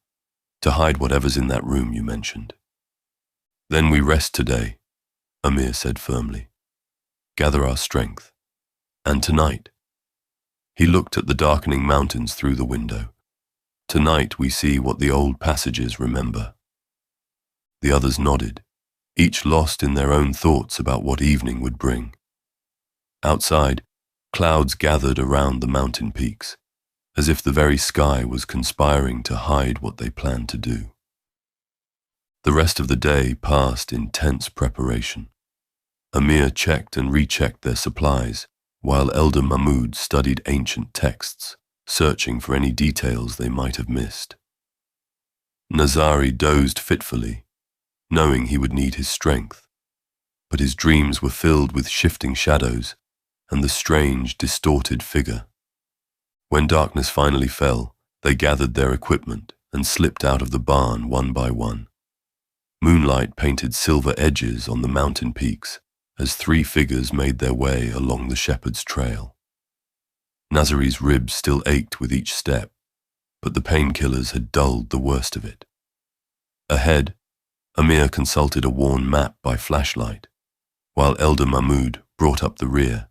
To hide whatever's in that room you mentioned. Then we rest today, Amir said firmly. Gather our strength. And tonight... He looked at the darkening mountains through the window. Tonight we see what the old passages remember. The others nodded, each lost in their own thoughts about what evening would bring. Outside, clouds gathered around the mountain peaks, as if the very sky was conspiring to hide what they planned to do. The rest of the day passed in tense preparation. Amir checked and rechecked their supplies, while Elder Mahmoud studied ancient texts, searching for any details they might have missed. Nazari dozed fitfully, knowing he would need his strength, but his dreams were filled with shifting shadows and the strange, distorted figure. When darkness finally fell, they gathered their equipment and slipped out of the barn one by one. Moonlight painted silver edges on the mountain peaks as three figures made their way along the shepherd's trail. Nazari's ribs still ached with each step, but the painkillers had dulled the worst of it. Ahead, Amir consulted a worn map by flashlight, while Elder Mahmoud brought up the rear,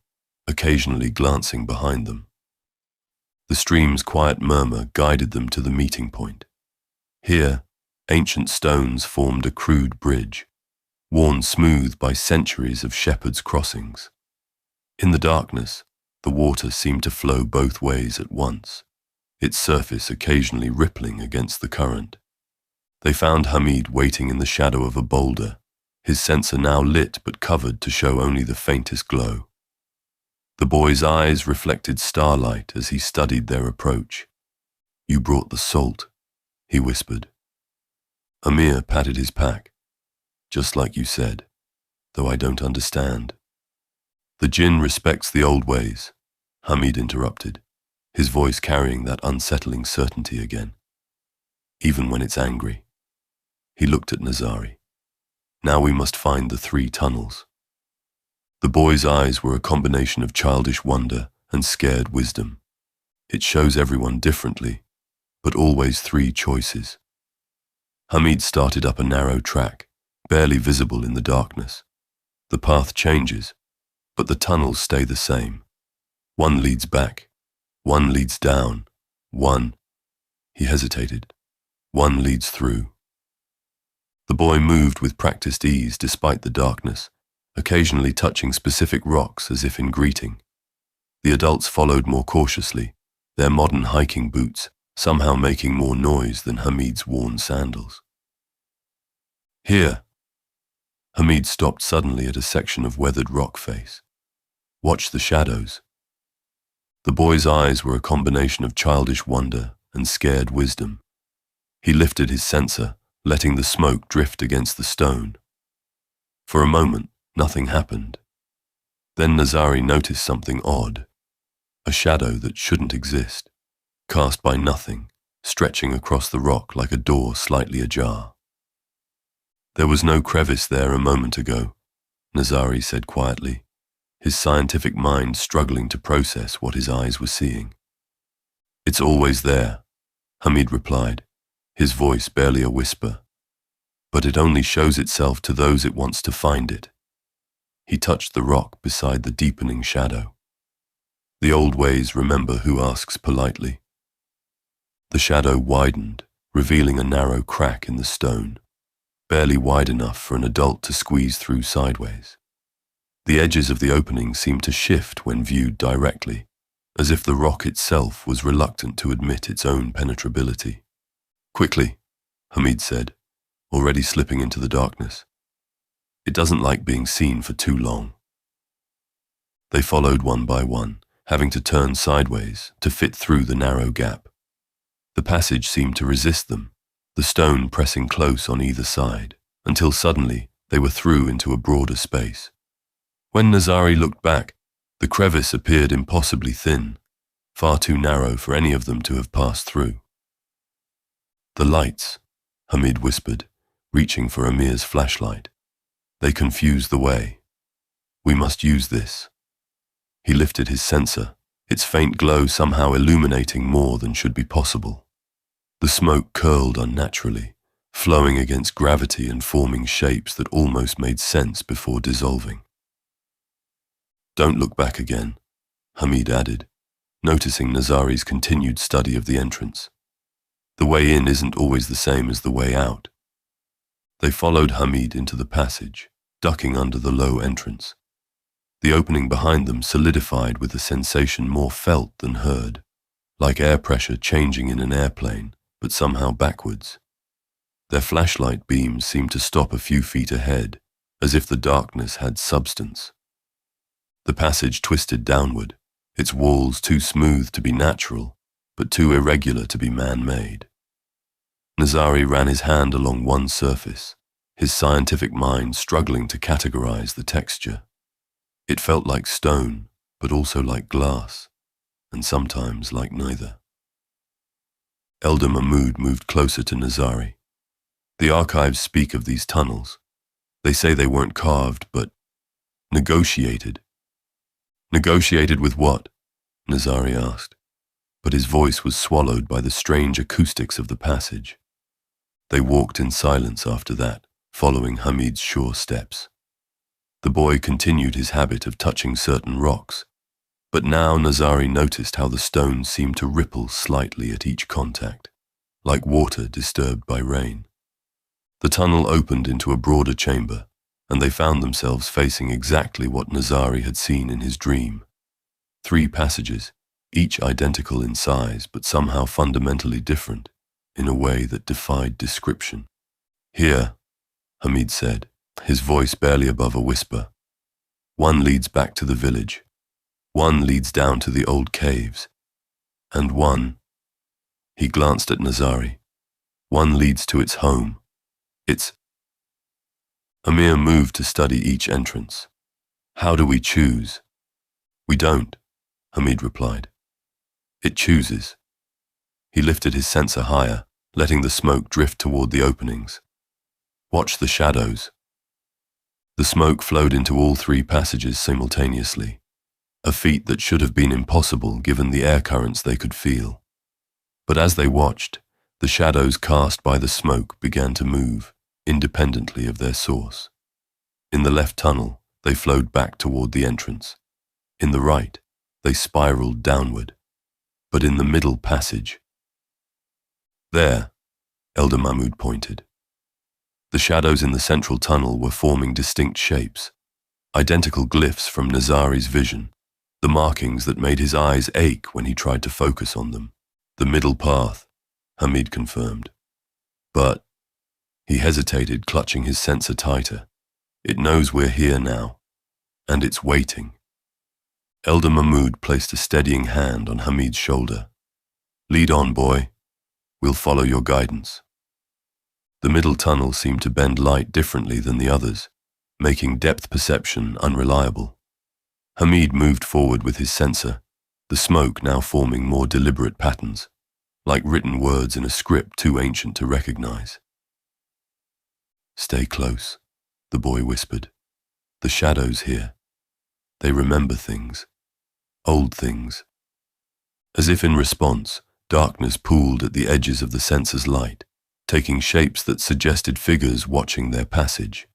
occasionally glancing behind them. The stream's quiet murmur guided them to the meeting point. Here, ancient stones formed a crude bridge, worn smooth by centuries of shepherds' crossings. In the darkness, the water seemed to flow both ways at once, its surface occasionally rippling against the current. They found Hamid waiting in the shadow of a boulder, his sensor now lit but covered to show only the faintest glow. The boy's eyes reflected starlight as he studied their approach. You brought the salt, he whispered. Amir patted his pack. Just like you said, though I don't understand. The Djinn respects the old ways, Hamid interrupted, his voice carrying that unsettling certainty again. Even when it's angry. He looked at Nazari. Now we must find the 3 tunnels. The boy's eyes were a combination of childish wonder and scared wisdom. It shows everyone differently, but always 3 choices. Hamid started up a narrow track, barely visible in the darkness. The path changes, but the tunnels stay the same. One leads back, one leads down, one... He hesitated. One leads through. The boy moved with practiced ease despite the darkness, occasionally touching specific rocks as if in greeting. The adults followed more cautiously, their modern hiking boots somehow making more noise than Hamid's worn sandals. Here! Hamid stopped suddenly at a section of weathered rock face. Watch the shadows. The boy's eyes were a combination of childish wonder and scared wisdom. He lifted his sensor, letting the smoke drift against the stone. For a moment, nothing happened. Then Nazari noticed something odd. A shadow that shouldn't exist, cast by nothing, stretching across the rock like a door slightly ajar. There was no crevice there a moment ago, Nazari said quietly, his scientific mind struggling to process what his eyes were seeing. It's always there, Hamid replied, his voice barely a whisper. But it only shows itself to those it wants to find it. He touched the rock beside the deepening shadow. The old ways remember who asks politely. The shadow widened, revealing a narrow crack in the stone, barely wide enough for an adult to squeeze through sideways. The edges of the opening seemed to shift when viewed directly, as if the rock itself was reluctant to admit its own penetrability. Quickly, Hamid said, already slipping into the darkness. It doesn't like being seen for too long. They followed one by one, having to turn sideways to fit through the narrow gap. The passage seemed to resist them, the stone pressing close on either side, until suddenly they were through into a broader space. When Nazari looked back, the crevice appeared impossibly thin, far too narrow for any of them to have passed through. The lights, Hamid whispered, reaching for Amir's flashlight. They confuse the way. We must use this. He lifted his sensor, its faint glow somehow illuminating more than should be possible. The smoke curled unnaturally, flowing against gravity and forming shapes that almost made sense before dissolving. Don't look back again, Hamid added, noticing Nazari's continued study of the entrance. The way in isn't always the same as the way out. They followed Hamid into the passage, ducking under the low entrance. The opening behind them solidified with a sensation more felt than heard, like air pressure changing in an airplane, but somehow backwards. Their flashlight beams seemed to stop a few feet ahead, as if the darkness had substance. The passage twisted downward, its walls too smooth to be natural, but too irregular to be man-made. Nazari ran his hand along one surface, his scientific mind struggling to categorize the texture. It felt like stone, but also like glass, and sometimes like neither. Elder Mahmoud moved closer to Nazari. The archives speak of these tunnels. They say they weren't carved, but negotiated. Negotiated with what? Nazari asked, but his voice was swallowed by the strange acoustics of the passage. They walked in silence after that, following Hamid's sure steps. The boy continued his habit of touching certain rocks, but now Nazari noticed how the stones seemed to ripple slightly at each contact, like water disturbed by rain. The tunnel opened into a broader chamber, and they found themselves facing exactly what Nazari had seen in his dream. 3 passages, each identical in size but somehow fundamentally different, in a way that defied description. Here, Hamid said, his voice barely above a whisper. One leads back to the village. One leads down to the old caves. And one, he glanced at Nazari, one leads to its home. It's... Amir moved to study each entrance. How do we choose? We don't, Hamid replied. It chooses. He lifted his sensor higher, letting the smoke drift toward the openings. Watch the shadows. The smoke flowed into all 3 passages simultaneously, a feat that should have been impossible given the air currents they could feel. But as they watched, the shadows cast by the smoke began to move, independently of their source. In the left tunnel, they flowed back toward the entrance. In the right, they spiraled downward. But in the middle passage... There, Elder Mahmoud pointed. The shadows in the central tunnel were forming distinct shapes, identical glyphs from Nazari's vision, the markings that made his eyes ache when he tried to focus on them. The middle path, Hamid confirmed. But he hesitated, clutching his sensor tighter. It knows we're here now, and it's waiting. Elder Mahmoud placed a steadying hand on Hamid's shoulder. Lead on, boy. We'll follow your guidance. The middle tunnel seemed to bend light differently than the others, making depth perception unreliable. Hamid moved forward with his sensor, the smoke now forming more deliberate patterns, like written words in a script too ancient to recognize. Stay close, the boy whispered. The shadows here. They remember things, old things. As if in response, darkness pooled at the edges of the sensor's light, taking shapes that suggested figures watching their passage.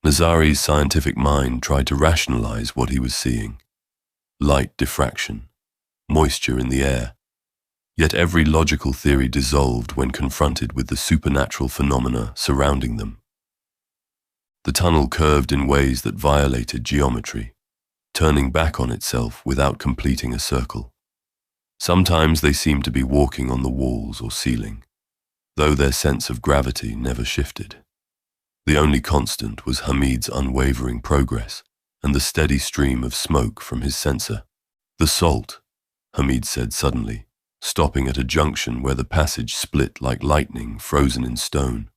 Nazari's scientific mind tried to rationalize what he was seeing. Light diffraction, moisture in the air. Yet every logical theory dissolved when confronted with the supernatural phenomena surrounding them. The tunnel curved in ways that violated geometry, turning back on itself without completing a circle. Sometimes they seemed to be walking on the walls or ceiling, though their sense of gravity never shifted. The only constant was Hamid's unwavering progress and the steady stream of smoke from his sensor. The salt, Hamid said suddenly, stopping at a junction where the passage split like lightning frozen in stone.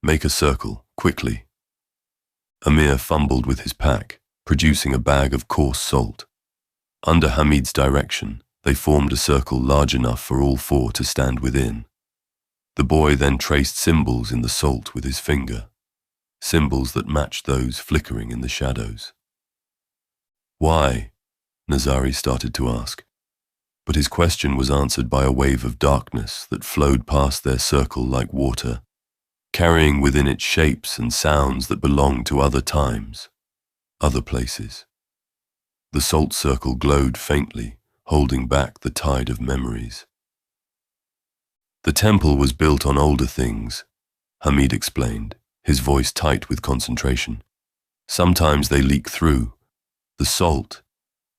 Make a circle, quickly. Amir fumbled with his pack, producing a bag of coarse salt. Under Hamid's direction, they formed a circle large enough for all four to stand within. The boy then traced symbols in the salt with his finger, symbols that matched those flickering in the shadows. Why? Nazari started to ask, but his question was answered by a wave of darkness that flowed past their circle like water, carrying within it shapes and sounds that belonged to other times, other places. The salt circle glowed faintly, holding back the tide of memories. The temple was built on older things, Hamid explained, his voice tight with concentration. Sometimes they leak through. The salt,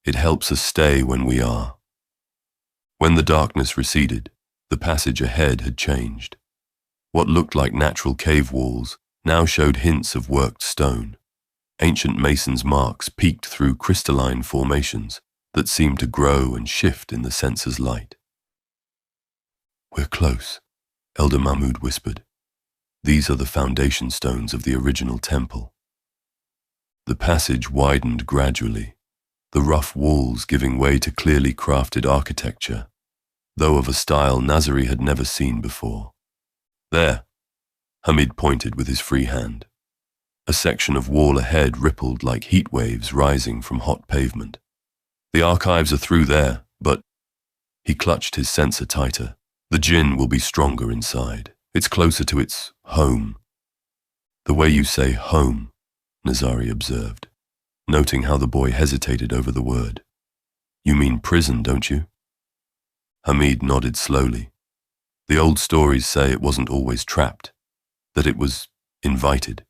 it helps us stay when we are. When the darkness receded, the passage ahead had changed. What looked like natural cave walls now showed hints of worked stone. Ancient masons' marks peeked through crystalline formations that seemed to grow and shift in the sensor's light. We're close, Elder Mahmoud whispered. These are the foundation stones of the original temple. The passage widened gradually, the rough walls giving way to clearly crafted architecture, though of a style Nazari had never seen before. There, Hamid pointed with his free hand. A section of wall ahead rippled like heat waves rising from hot pavement. The archives are through there, but... He clutched his sensor tighter. The Djinn will be stronger inside. It's closer to its home. The way you say home, Nazari observed, noting how the boy hesitated over the word. You mean prison, don't you? Hamid nodded slowly. The old stories say it wasn't always trapped, that it was invited,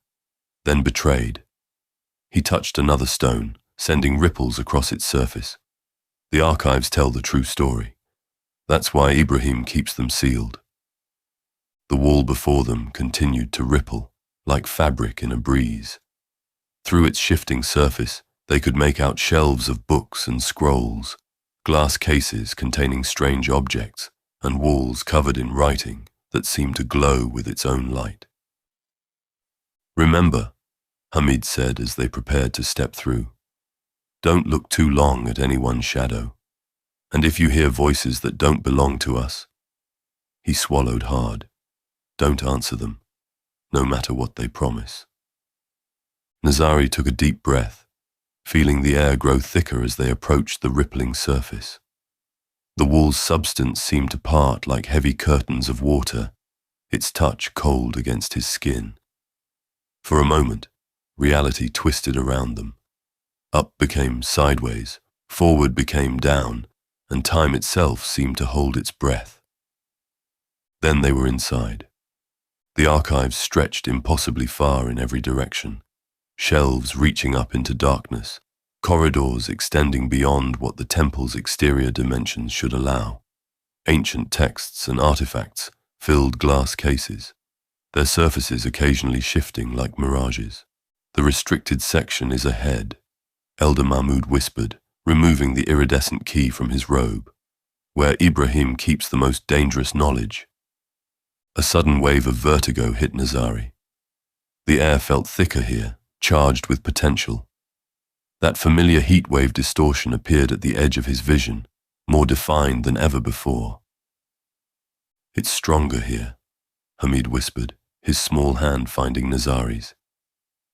then betrayed. He touched another stone, sending ripples across its surface. The archives tell the true story. That's why Ibrahim keeps them sealed. The wall before them continued to ripple, like fabric in a breeze. Through its shifting surface, they could make out shelves of books and scrolls, glass cases containing strange objects, and walls covered in writing that seemed to glow with its own light. Remember, Hamid said as they prepared to step through, don't look too long at any one shadow, and if you hear voices that don't belong to us, he swallowed hard, don't answer them, no matter what they promise. Nazari took a deep breath, feeling the air grow thicker as they approached the rippling surface. The wall's substance seemed to part like heavy curtains of water, its touch cold against his skin. For a moment, reality twisted around them. Up became sideways, forward became down, and time itself seemed to hold its breath. Then they were inside. The archives stretched impossibly far in every direction, shelves reaching up into darkness, corridors extending beyond what the temple's exterior dimensions should allow. Ancient texts and artifacts filled glass cases, their surfaces occasionally shifting like mirages. The restricted section is ahead, Elder Mahmoud whispered, removing the iridescent key from his robe, where Ibrahim keeps the most dangerous knowledge. A sudden wave of vertigo hit Nazari. The air felt thicker here, charged with potential. That familiar heatwave distortion appeared at the edge of his vision, more defined than ever before. It's stronger here, Hamid whispered, his small hand finding Nazari's.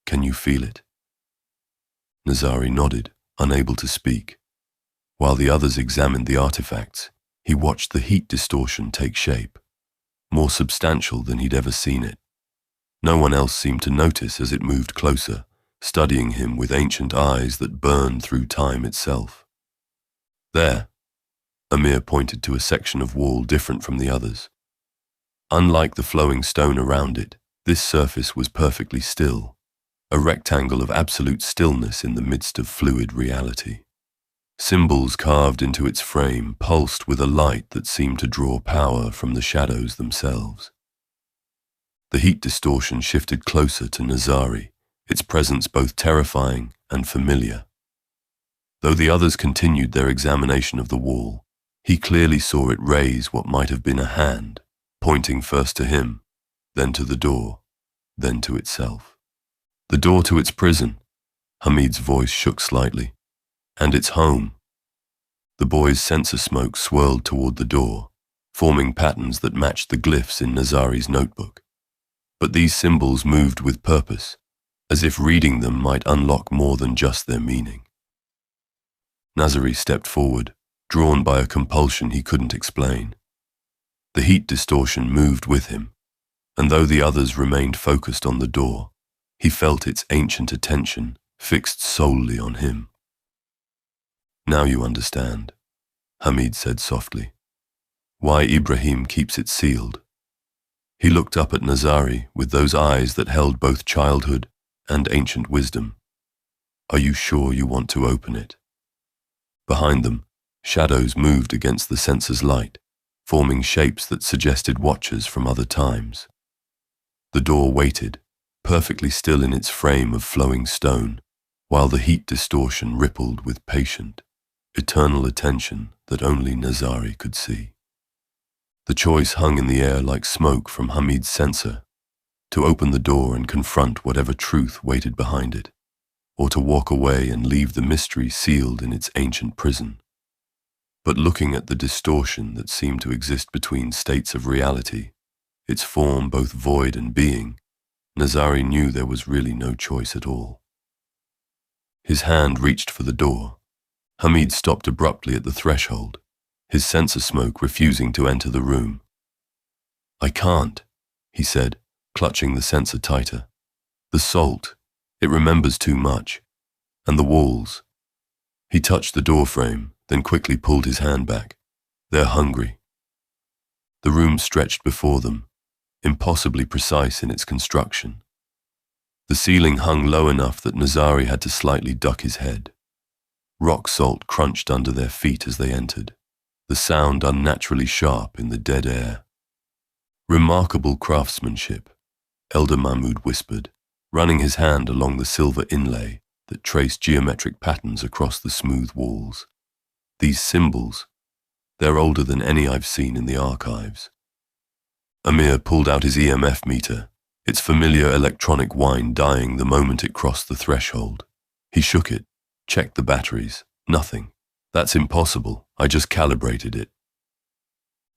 Can you feel it? Nazari nodded, unable to speak. While the others examined the artifacts, he watched the heat distortion take shape, more substantial than he'd ever seen it. No one else seemed to notice as it moved closer, studying him with ancient eyes that burned through time itself. There, Amir pointed to a section of wall different from the others. Unlike the flowing stone around it, this surface was perfectly still, a rectangle of absolute stillness in the midst of fluid reality. Symbols carved into its frame pulsed with a light that seemed to draw power from the shadows themselves. The heat distortion shifted closer to Nazari, its presence both terrifying and familiar. Though the others continued their examination of the wall, he clearly saw it raise what might have been a hand, pointing first to him, then to the door, then to itself. The door to its prison, Hamid's voice shook slightly, and its home. The boy's sensor smoke swirled toward the door, forming patterns that matched the glyphs in Nazari's notebook. But these symbols moved with purpose, as if reading them might unlock more than just their meaning. Nazari stepped forward, drawn by a compulsion he couldn't explain. The heat distortion moved with him, and though the others remained focused on the door, he felt its ancient attention fixed solely on him. Now you understand, Hamid said softly, why Ibrahim keeps it sealed. He looked up at Nazari with those eyes that held both childhood and ancient wisdom. Are you sure you want to open it? Behind them, shadows moved against the sensor's light, forming shapes that suggested watchers from other times. The door waited, perfectly still in its frame of flowing stone, while the heat distortion rippled with patient, eternal attention that only Nazari could see. The choice hung in the air like smoke from Hamid's sensor, to open the door and confront whatever truth waited behind it, or to walk away and leave the mystery sealed in its ancient prison. But looking at the distortion that seemed to exist between states of reality, its form both void and being, Nazari knew there was really no choice at all. His hand reached for the door. Hamid stopped abruptly at the threshold, his sensor smoke refusing to enter the room. I can't, he said, clutching the sensor tighter. The salt, it remembers too much. And the walls. He touched the door frame, then quickly pulled his hand back. They're hungry. The room stretched before them, impossibly precise in its construction. The ceiling hung low enough that Nazari had to slightly duck his head. Rock salt crunched under their feet as they entered, the sound unnaturally sharp in the dead air. Remarkable craftsmanship, Elder Mahmoud whispered, running his hand along the silver inlay that traced geometric patterns across the smooth walls. These symbols, they're older than any I've seen in the archives. Amir pulled out his EMF meter, its familiar electronic whine dying the moment it crossed the threshold. He shook it, checked the batteries. Nothing. That's impossible. I just calibrated it.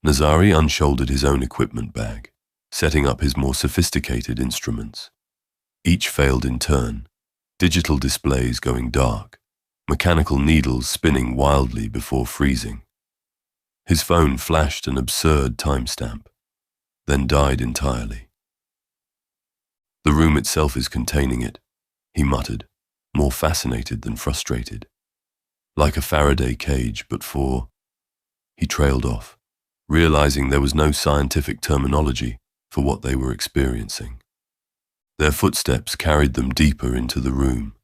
Nazari unshouldered his own equipment bag, setting up his more sophisticated instruments. Each failed in turn, digital displays going dark, mechanical needles spinning wildly before freezing. His phone flashed an absurd timestamp, then died entirely. The room itself is containing it, he muttered, more fascinated than frustrated. Like a Faraday cage, but for... He trailed off, realizing there was no scientific terminology for what they were experiencing. Their footsteps carried them deeper into the room.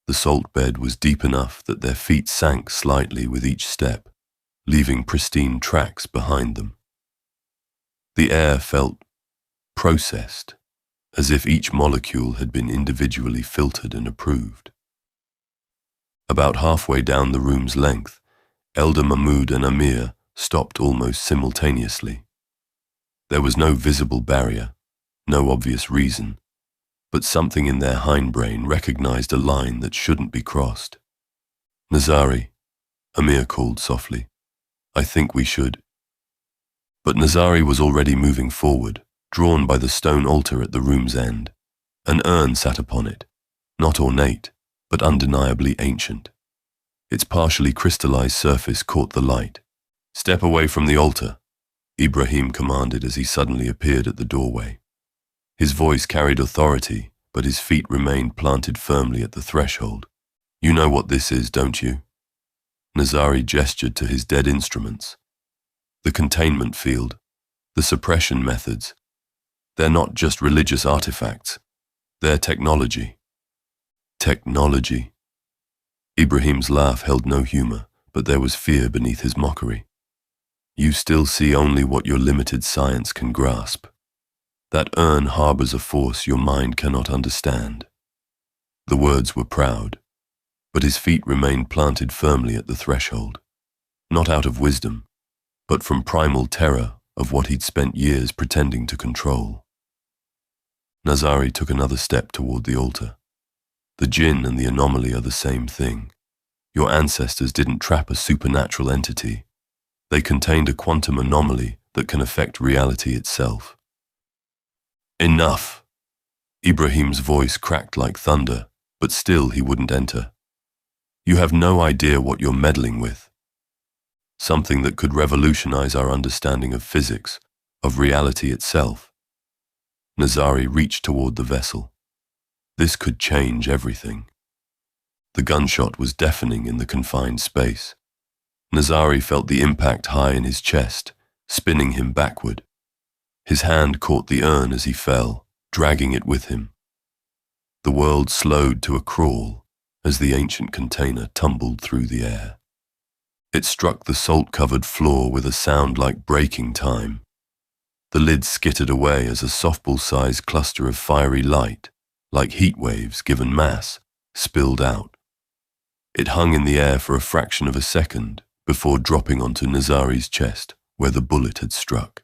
The salt bed was deep enough that their feet sank slightly with each step, leaving pristine tracks behind them. The air felt processed, as if each molecule had been individually filtered and approved. About halfway down the room's length, Elder Mahmoud and Amir stopped almost simultaneously. There was no visible barrier, no obvious reason, but something in their hindbrain recognized a line that shouldn't be crossed. "Nazari," Amir called softly, "I think we should." But Nazari was already moving forward, drawn by the stone altar at the room's end. An urn sat upon it, not ornate, but undeniably ancient. Its partially crystallized surface caught the light. "Step away from the altar," Ibrahim commanded as he suddenly appeared at the doorway. His voice carried authority, but his feet remained planted firmly at the threshold. "You know what this is, don't you?" Nazari gestured to his dead instruments. "The containment field, the suppression methods. They're not just religious artifacts. They're technology." Technology. Ibrahim's laugh held no humor, but there was fear beneath his mockery. "You still see only what your limited science can grasp. That urn harbors a force your mind cannot understand." The words were proud, but his feet remained planted firmly at the threshold, not out of wisdom, but from primal terror of what he'd spent years pretending to control. Nazari took another step toward the altar. "The Djinn and the anomaly are the same thing. Your ancestors didn't trap a supernatural entity. They contained a quantum anomaly that can affect reality itself." "Enough!" Ibrahim's voice cracked like thunder, but still he wouldn't enter. "You have no idea what you're meddling with. Something that could revolutionize our understanding of physics, of reality itself." Nazari reached toward the vessel. This could change everything. The gunshot was deafening in the confined space. Nazari felt the impact high in his chest, spinning him backward. His hand caught the urn as he fell, dragging it with him. The world slowed to a crawl as the ancient container tumbled through the air. It struck the salt-covered floor with a sound like breaking time. The lid skittered away as a softball-sized cluster of fiery light, like heat waves given mass, spilled out. It hung in the air for a fraction of a second before dropping onto Nazari's chest, where the bullet had struck.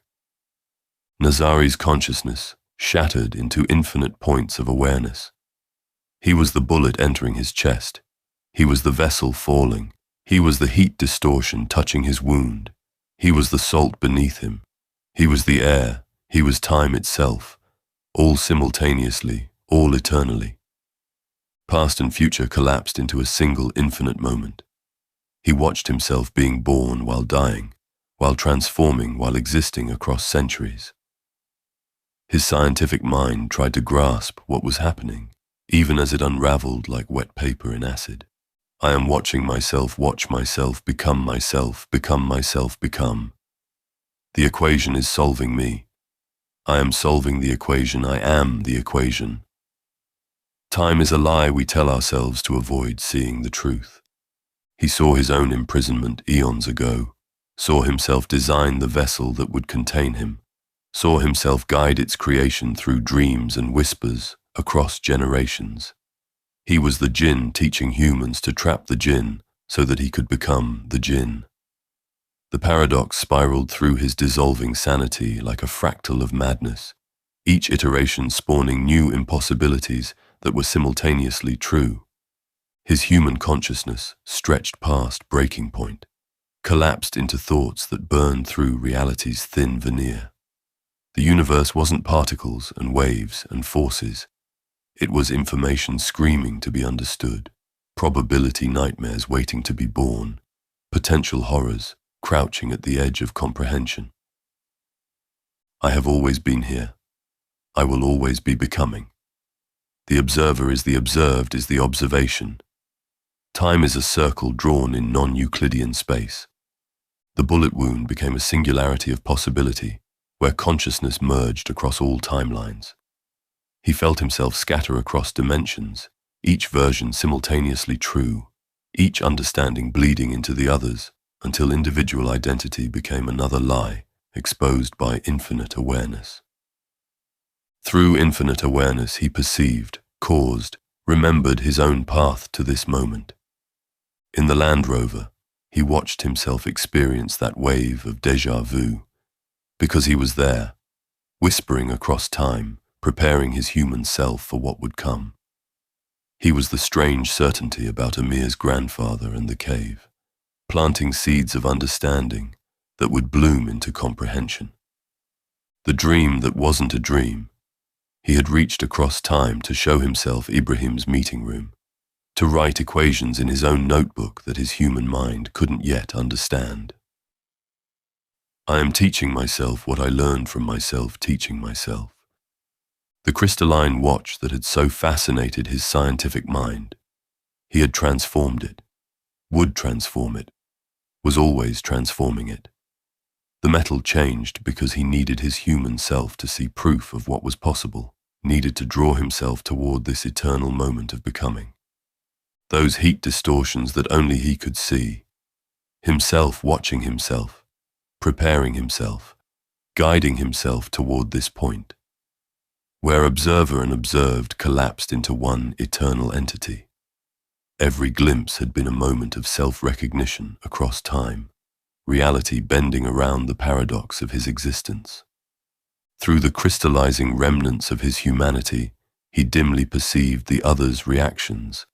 Nazari's consciousness shattered into infinite points of awareness. He was the bullet entering his chest. He was the vessel falling. He was the heat distortion touching his wound. He was the salt beneath him. He was the air. He was time itself, all simultaneously, all eternally. Past and future collapsed into a single infinite moment. He watched himself being born while dying, while transforming, while existing across centuries. His scientific mind tried to grasp what was happening, even as it unraveled like wet paper in acid. "I am watching myself watch myself, become myself, become myself, become. The equation is solving me. I am solving the equation, I am the equation. Time is a lie we tell ourselves to avoid seeing the truth." He saw his own imprisonment eons ago, saw himself design the vessel that would contain him, saw himself guide its creation through dreams and whispers across generations. He was the Djinn teaching humans to trap the Djinn so that he could become the Djinn. The paradox spiraled through his dissolving sanity like a fractal of madness, each iteration spawning new impossibilities that were simultaneously true. His human consciousness stretched past breaking point, collapsed into thoughts that burned through reality's thin veneer. The universe wasn't particles and waves and forces. It was information screaming to be understood, probability nightmares waiting to be born, potential horrors crouching at the edge of comprehension. "I have always been here. I will always be becoming. The observer is the observed is the observation. Time is a circle drawn in non-Euclidean space." The bullet wound became a singularity of possibility, where consciousness merged across all timelines. He felt himself scatter across dimensions, each version simultaneously true, each understanding bleeding into the others, until individual identity became another lie exposed by infinite awareness. Through infinite awareness, he perceived, caused, remembered his own path to this moment. In the Land Rover, he watched himself experience that wave of déjà vu, because he was there, whispering across time, preparing his human self for what would come. He was the strange certainty about Amir's grandfather and the cave, planting seeds of understanding that would bloom into comprehension. The dream that wasn't a dream. He had reached across time to show himself Ibrahim's meeting room, to write equations in his own notebook that his human mind couldn't yet understand. I am teaching myself what I learned from myself teaching myself. The crystalline watch that had so fascinated his scientific mind, he had transformed it, would transform it, was always transforming it. The metal changed because he needed his human self to see proof of what was possible, needed to draw himself toward this eternal moment of becoming. Those heat distortions that only he could see, himself watching himself, preparing himself, guiding himself toward this point, where observer and observed collapsed into one eternal entity. Every glimpse had been a moment of self-recognition across time, reality bending around the paradox of his existence. Through the crystallizing remnants of his humanity, he dimly perceived the others' reactions,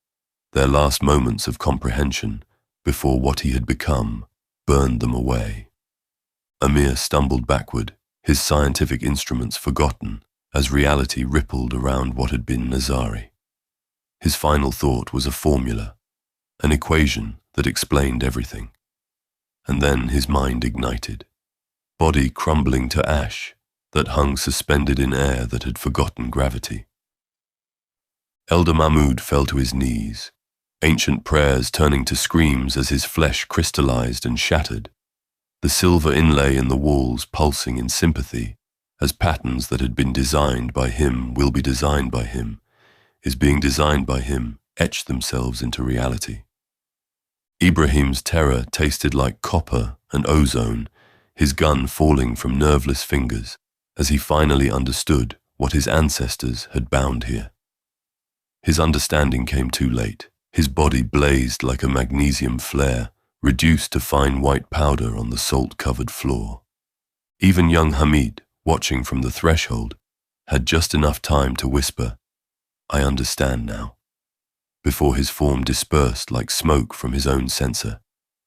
their last moments of comprehension before what he had become burned them away. Amir stumbled backward, his scientific instruments forgotten, as reality rippled around what had been Nazari. His final thought was a formula, an equation that explained everything. And then his mind ignited, body crumbling to ash that hung suspended in air that had forgotten gravity. Elder Mahmud fell to his knees, ancient prayers turning to screams as his flesh crystallized and shattered, the silver inlay in the walls pulsing in sympathy as patterns that had been designed by him will be designed by him, is being designed by him, etch themselves into reality. Ibrahim's terror tasted like copper and ozone, his gun falling from nerveless fingers as he finally understood what his ancestors had bound here. His understanding came too late. His body blazed like a magnesium flare, reduced to fine white powder on the salt-covered floor. Even young Hamid, watching from the threshold, had just enough time to whisper, "I understand now," before his form dispersed like smoke from his own censer,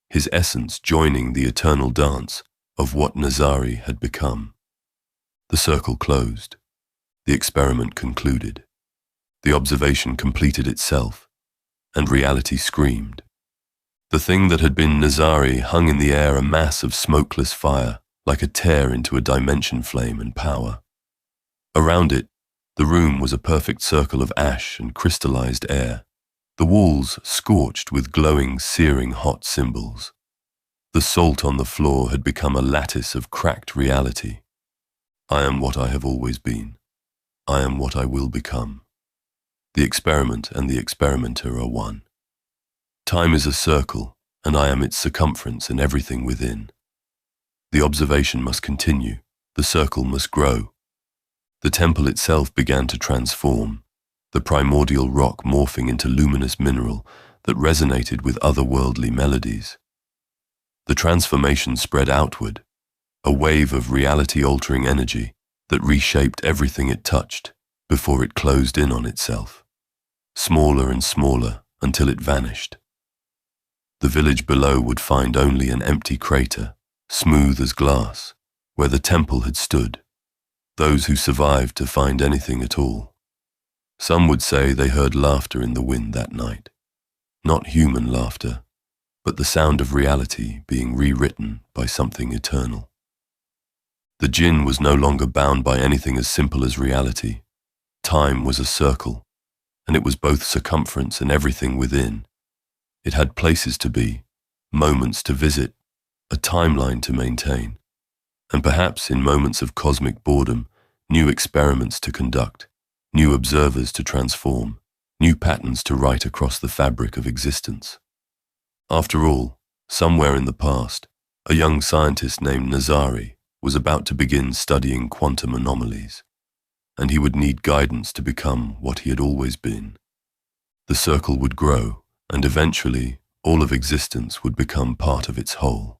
his essence joining the eternal dance of what Nazari had become. The circle closed. The experiment concluded. The observation completed itself, and reality screamed. The thing that had been Nazari hung in the air, a mass of smokeless fire, like a tear into a dimension flame and power. Around it, the room was a perfect circle of ash and crystallized air, the walls scorched with glowing, searing hot symbols. The salt on the floor had become a lattice of cracked reality. I am what I have always been. I am what I will become. The experiment and the experimenter are one. Time is a circle, and I am its circumference and everything within. The observation must continue. The circle must grow. The temple itself began to transform, the primordial rock morphing into luminous mineral that resonated with otherworldly melodies. The transformation spread outward, a wave of reality-altering energy that reshaped everything it touched before it closed in on itself, smaller and smaller until it vanished. The village below would find only an empty crater, smooth as glass, where the temple had stood, those who survived to find anything at all. Some would say they heard laughter in the wind that night, not human laughter, but the sound of reality being rewritten by something eternal. The Djinn was no longer bound by anything as simple as reality. Time was a circle, and it was both circumference and everything within. It had places to be, moments to visit, a timeline to maintain, and perhaps in moments of cosmic boredom, new experiments to conduct, new observers to transform, new patterns to write across the fabric of existence. After all, Somewhere in the past, a young scientist named Nazari was about to begin studying quantum anomalies, and he would need guidance to become what he had always been. The circle would grow, and eventually all of existence would become part of its whole.